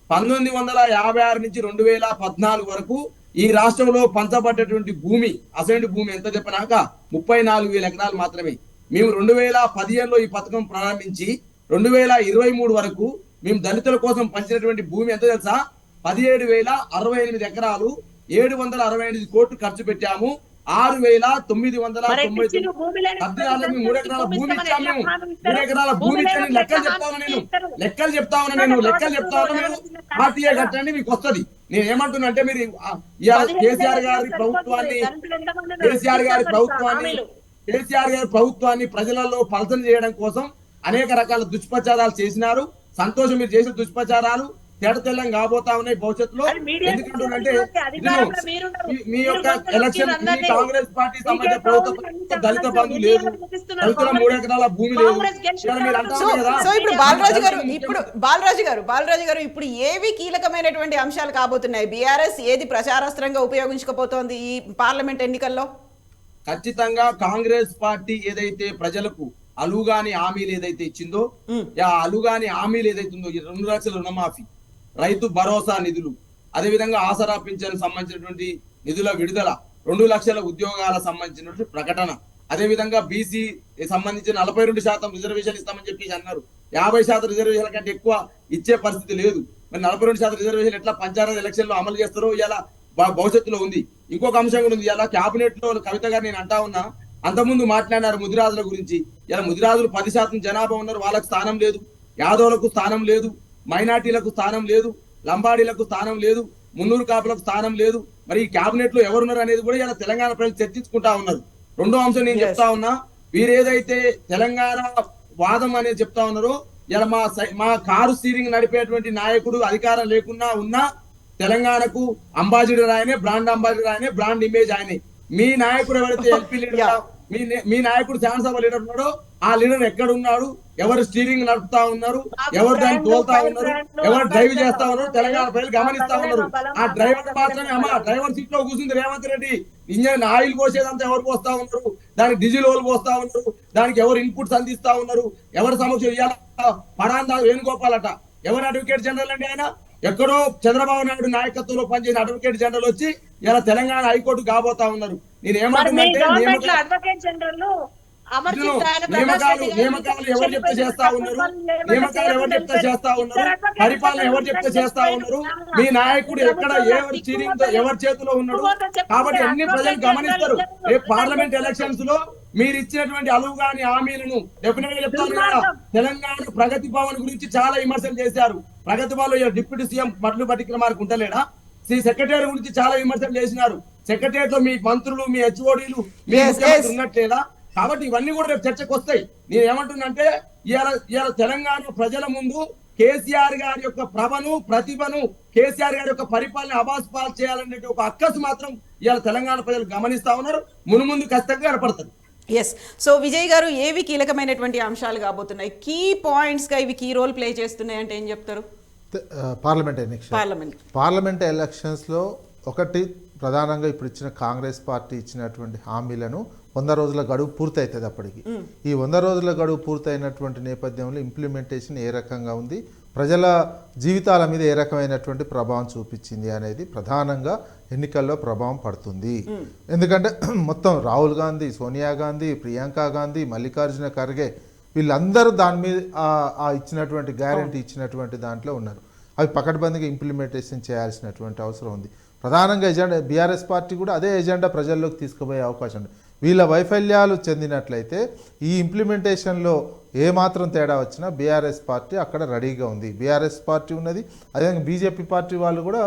1956 నుంచి 2014 వరకు ఈ రాష్ట్రంలో పంచబడ్డటువంటి భూమి, అసైన్డ్ భూమి ఎంత చెప్పినాక 34,000 ఎకరాలు మాత్రమే. మేము 2015లో ఈ పథకం ప్రారంభించి 2023 వరకు మేము దళితుల కోసం పంచినటువంటి భూమి ఎంత తెలుసా? 17,068 ఎకరాలు 768 కోట్లు ఖర్చు పెట్టాము. 6,999 లబ్ధిదారులకు 3 ఎకరాల భూమి ఇచ్చాము మేము. 3 ఎకరాల భూమి ఇచ్చాను. లెక్కలు చెప్తా ఉన్నా నేను. లెక్కలు చెప్తా ఉన్నా నేను. ఆర్టీఏ కట్టండి మీకు వస్తుంది. నేను ఏమంటున్నా అంటే మీరు కేసీఆర్ గారి ప్రభుత్వాన్ని ప్రజలలో పలసన చేయడం కోసం అనేక రకాల దుష్ప్రచారాలు చేసినారు. సంతోషం, మీరు చేసిన దుష్ప్రచారాలు తెల్లం కాబోతా ఉన్నాయి భవిష్యత్తులో. ఎందుకంటే మీ యొక్క ఎలక్షన్ కాంగ్రెస్ పార్టీ సంబంధించిన ప్రభుత్వం దళిత బంధు లేదు, దళితుల 3 ఎకరాల భూమి లేదు. మీరు అంటారు కదా. సో ఇప్పుడు బాలరాజు గారు ఇప్పుడు ఏవి కీలకమైనటువంటి అంశాలు కాబోతున్నాయి? బీఆర్ఎస్ ఏది ప్రచారాస్త్రంగా ఉపయోగించకపోతోంది ఈ పార్లమెంట్ ఎన్నికల్లో? ఖచ్చితంగా కాంగ్రెస్ పార్టీ ఏదైతే ప్రజలకు అలుగాని హామీలు ఏదైతే ఇచ్చిందో, ఆ అలుగాని హామీలు ఏదైతే ఉందో, 2 లక్షల రుణమాఫీ, రైతు భరోసా నిధులు, అదేవిధంగా ఆసరా పింఛన్ సంబంధించినటువంటి నిధుల విడుదల, 2 లక్షల ఉద్యోగాల సంబంధించినటువంటి ప్రకటన, అదేవిధంగా బీసీ సంబంధించిన 42% రిజర్వేషన్ ఇస్తామని చెప్పేసి అన్నారు. 50% రిజర్వేషన్ల కంటే ఎక్కువ ఇచ్చే పరిస్థితి లేదు. మరి 42% రిజర్వేషన్ ఎట్లా పంచాయతీ ఎలక్షన్ లో అమలు చేస్తారో ఇలా భవిష్యత్తులో ఉంది. ఇంకొక అంశం కూడా ఉంది. ఇలా క్యాబినెట్ లో కవిత గారు నేను అంటా ఉన్నా, అంతకుముందు మాట్లాడినారు ముదిరాజుల గురించి. ఇలా ముదిరాజులు 10% జనాభా ఉన్నారు, వాళ్ళకు స్థానం లేదు. యాదవులకు స్థానం లేదు, మైనార్టీలకు స్థానం లేదు, లంబాడీలకు స్థానం లేదు, మున్నూరు కాపులకు స్థానం లేదు. మరి ఈ క్యాబినెట్ లో ఎవరున్నారు అనేది కూడా ఇలా తెలంగాణ ప్రజలు చర్చించుకుంటా ఉన్నారు. రెండో అంశం నేను చెప్తా ఉన్నా, వీరేదైతే తెలంగాణ వాదం అనేది చెప్తా ఉన్నారో, ఇలా మా కారు స్టీరింగ్ నడిపేటువంటి నాయకుడు అధికారం లేకున్నా ఉన్నా తెలంగాణకు అంబాసిడర్ ఆయనే, బ్రాండ్ అంబాసిడర్ ఆయనే, బ్రాండ్ ఇమేజ్ ఆయనే. మీ నాయకుడు ఎవరైతే ఎల్పీ లీడర్, మీ నాయకుడు శాసనసభ లీడర్ ఉన్నాడో ఆ లీడర్ ఎక్కడ ఉన్నాడు, ఎవరు స్టీరింగ్ నడుపుతా ఉన్నారు, ఎవరు దాన్ని తోలుతా ఉన్నారు, ఎవరు డ్రైవ్ చేస్తా ఉన్నారు, తెలంగాణ ప్రజలు గమనిస్తా ఉన్నారు. ఆ డ్రైవర్ మాత్రమే డ్రైవర్ సీట్ లో కూర్చుంది రేవంత్ రెడ్డి. ఇంజన్ ఆయిల్ పోసేదంతా ఎవరు పోస్తా ఉన్నారు, దానికి డీజిల్ ఓలు పోస్తా ఉన్నారు, దానికి ఎవరు ఇన్పుట్స్ అందిస్తా ఉన్నారు, ఎవరు సమక్షం ఇవ్వాల పరాందా వేణుగోపాలట ఎవరు అడ్వకేట్ జనరల్ అండి ఆయన? ఎక్కడో చంద్రబాబు నాయుడు నాయకత్వంలో పనిచేసిన అడ్వకేట్ జనరల్ వచ్చి ఇలా తెలంగాణ హైకోర్టు కాబోతా ఉన్నారు. నేను ఏమంటున్నానంటే నియామకాలు ఎవరు చెప్తే చేస్తా ఉన్నారు, నియామకాలు ఎవరు చెప్తే చేస్తా ఉన్నారు, పరిపాలన ఎవరు చెప్తే చేస్తా ఉన్నారు, మీ నాయకుడు ఎక్కడ ఎవరి చీరింగ్ ఎవరి చేతిలో ఉన్నాడు. కాబట్టి అన్ని ప్రజలు గమనిస్తారు. రేపు పార్లమెంట్ ఎలక్షన్స్ లో మీరు ఇచ్చినటువంటి అలువుగాని హామీలను డెఫినెట్ గా చెప్తాను కదా. తెలంగాణ ప్రగతి భవన్ గురించి చాలా విమర్శలు చేశారు. ప్రగతి భవన్ లో డిప్యూటీ సీఎం మట్లు పట్టికమార్కు ఉంటలేడా? సెక్రటరీ గురించి చాలా విమర్శలు చేసినారు. సెక్రటరియట్ లో మీ మంత్రులు, మీ హెచ్ఓడీలు, మీ ఉన్నట్లేదా? కాబట్టి ఇవన్నీ కూడా రేపు చర్చకు వస్తాయి. నేను ఏమంటున్నానంటే ఇవాళ తెలంగాణ ప్రజల ముందు కేసీఆర్ గారి యొక్క ప్రభను, ప్రతిభను, కేసీఆర్ గారి యొక్క పరిపాలన అబాస్పాలు చేయాలనే ఒక అక్కసు మాత్రం ఇవాళ తెలంగాణ ప్రజలు గమనిస్తా ఉన్నారు. మునుముందు ఖచ్చితంగా ఏర్పడతారు. ఎస్. సో విజయ్ గారు, ఏవి కీలకమైనటువంటి అంశాలు కాబోతున్నాయి, కీ పాయింట్స్ గా ఇవి కీ రోల్ ప్లే చేస్తున్నాయి అంటే ఏం చెప్తారు? పార్లమెంట్ ఎలక్షన్స్లో ఒకటి ప్రధానంగా ఇప్పుడు ఇచ్చిన కాంగ్రెస్ పార్టీ ఇచ్చినటువంటి హామీలను 100 రోజుల గడువు పూర్తవుతుంది. అప్పటికి ఈ 100 రోజుల గడువు పూర్తయినటువంటి నేపథ్యంలో ఇంప్లిమెంటేషన్ ఏ రకంగా ఉంది, ప్రజల జీవితాల మీద ఏ రకమైనటువంటి ప్రభావం చూపించింది అనేది ప్రధానంగా ఎన్నికల్లో ప్రభావం పడుతుంది. ఎందుకంటే మొత్తం రాహుల్ గాంధీ, సోనియా గాంధీ, ప్రియాంక గాంధీ, మల్లికార్జున ఖర్గే వీళ్ళందరూ దాని మీద ఇచ్చినటువంటి గ్యారంటీ ఇచ్చినటువంటి దాంట్లో ఉన్నారు. అవి పకడ్బందీగా ఇంప్లిమెంటేషన్ చేయాల్సినటువంటి అవసరం ఉంది. ప్రధానంగా ఎజెండా బీఆర్ఎస్ పార్టీ కూడా అదే ఎజెండా ప్రజల్లోకి తీసుకుపోయే అవకాశం ఉంది. వీళ్ళ వైఫల్యాలు చెందినట్లయితే ఈ ఇంప్లిమెంటేషన్లో ఏమాత్రం తేడా వచ్చినా బీఆర్ఎస్ పార్టీ అక్కడ రెడీగా ఉంది. బీఆర్ఎస్ పార్టీ ఉన్నది, అదేవిధంగా బీజేపీ పార్టీ వాళ్ళు కూడా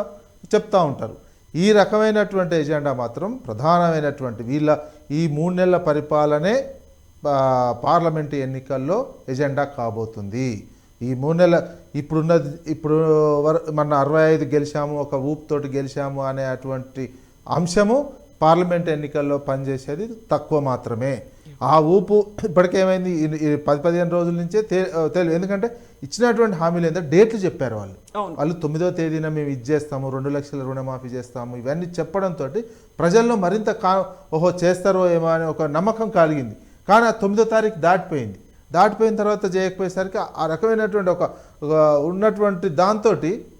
చెప్తూ ఉంటారు. ఈ రకమైనటువంటి ఎజెండా మాత్రం ప్రధానమైనటువంటి వీళ్ళ ఈ 3 నెలల పరిపాలనే పార్లమెంటు ఎన్నికల్లో ఎజెండా కాబోతుంది. ఈ 3 నెలల ఇప్పుడు మన 65 గెలిచాము, ఒక ఊపుతోటి గెలిచాము అనే అటువంటి అంశము పార్లమెంట్ ఎన్నికల్లో పనిచేసేది తక్కువ మాత్రమే. ఆ ఊపు ఇప్పటికేమైంది 10-15 రోజుల నుంచే తెలియదు. ఎందుకంటే ఇచ్చినటువంటి హామీలు ఏంటంటే డేట్లు చెప్పారు వాళ్ళు 9వ తేదీన మేము ఇది చేస్తాము, 2 లక్షల రుణమాఫీ చేస్తాము, ఇవన్నీ చెప్పడంతో ప్రజల్లో మరింత ఓహో చేస్తారో ఏమో అనే ఒక నమ్మకం కలిగింది. కానీ ఆ 9వ తారీఖు దాటిపోయింది. దాటిపోయిన తర్వాత చేయకపోయేసరికి ఆ రకమైనటువంటి ఒక ఉన్నటువంటి దాంతో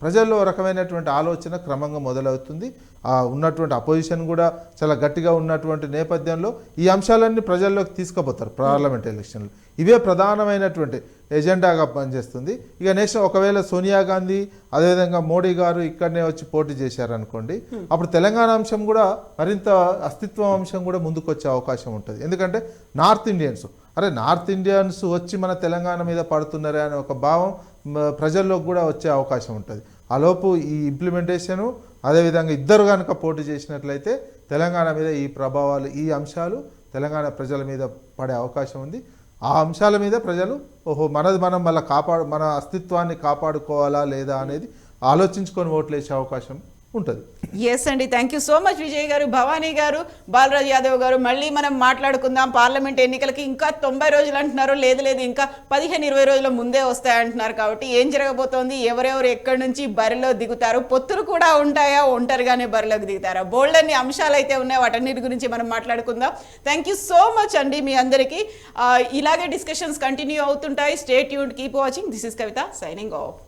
ప్రజల్లో ఒక రకమైనటువంటి ఆలోచన క్రమంగా మొదలవుతుంది. ఆ ఉన్నటువంటి అపోజిషన్ కూడా చాలా గట్టిగా ఉన్నటువంటి నేపథ్యంలో ఈ అంశాలన్నీ ప్రజల్లోకి తీసుకుపోతారు పార్లమెంట్ ఎలక్షన్లు. ఇవే ప్రధానమైనటువంటి ఎజెండాగా పనిచేస్తుంది. ఇక నెక్స్ట్ ఒకవేళ సోనియా గాంధీ అదేవిధంగా మోడీ గారు ఇక్కడనే వచ్చి పోటీ చేశారనుకోండి, అప్పుడు తెలంగాణ అంశం కూడా మరింత అస్తిత్వం అంశం కూడా ముందుకు వచ్చే అవకాశం ఉంటుంది. ఎందుకంటే నార్త్ ఇండియన్స్ వచ్చి మన తెలంగాణ మీద పడుతున్నారే అనే ఒక భావం ప్రజల్లోకి కూడా వచ్చే అవకాశం ఉంటుంది. ఆలోపు ఈ ఇంప్లిమెంటేషను అదేవిధంగా ఇద్దరు కనుక పోటీ చేసినట్లయితే తెలంగాణ మీద ఈ ప్రభావాలు ఈ అంశాలు తెలంగాణ ప్రజల మీద పడే అవకాశం ఉంది. ఆ అంశాల మీద ప్రజలు మనం మళ్ళీ మన అస్తిత్వాన్ని కాపాడుకోవాలా లేదా అనేది ఆలోచించుకొని ఓట్లు వేసే అవకాశం ఉంటుంది. ఎస్ అండి, thank you so much Vijay గారు, భవానీ గారు, బాలరాజ్ యాదవ్ గారు. మళ్ళీ మనం మాట్లాడుకుందాం. పార్లమెంట్ ఎన్నికలకి ఇంకా 90 రోజులు అంటున్నారు, లేదు ఇంకా 15-20 రోజుల ముందే వస్తాయంటున్నారు. కాబట్టి ఏం జరగబోతోంది, ఎవరెవరు ఎక్కడి నుంచి బరిలో దిగుతారు, పొత్తులు కూడా ఉంటాయా, ఒంటరిగానే బరిలోకి దిగుతారా, బోల్డ్ అన్ని అంశాలు అయితే ఉన్నాయి. వాటన్నిటి గురించి మనం మాట్లాడుకుందాం. థ్యాంక్ యూ సో మచ్ అండి మీ అందరికీ. ఇలాగే డిస్కషన్స్ కంటిన్యూ అవుతుంటాయి. Stay tuned, keep watching. This is Kavitha signing off.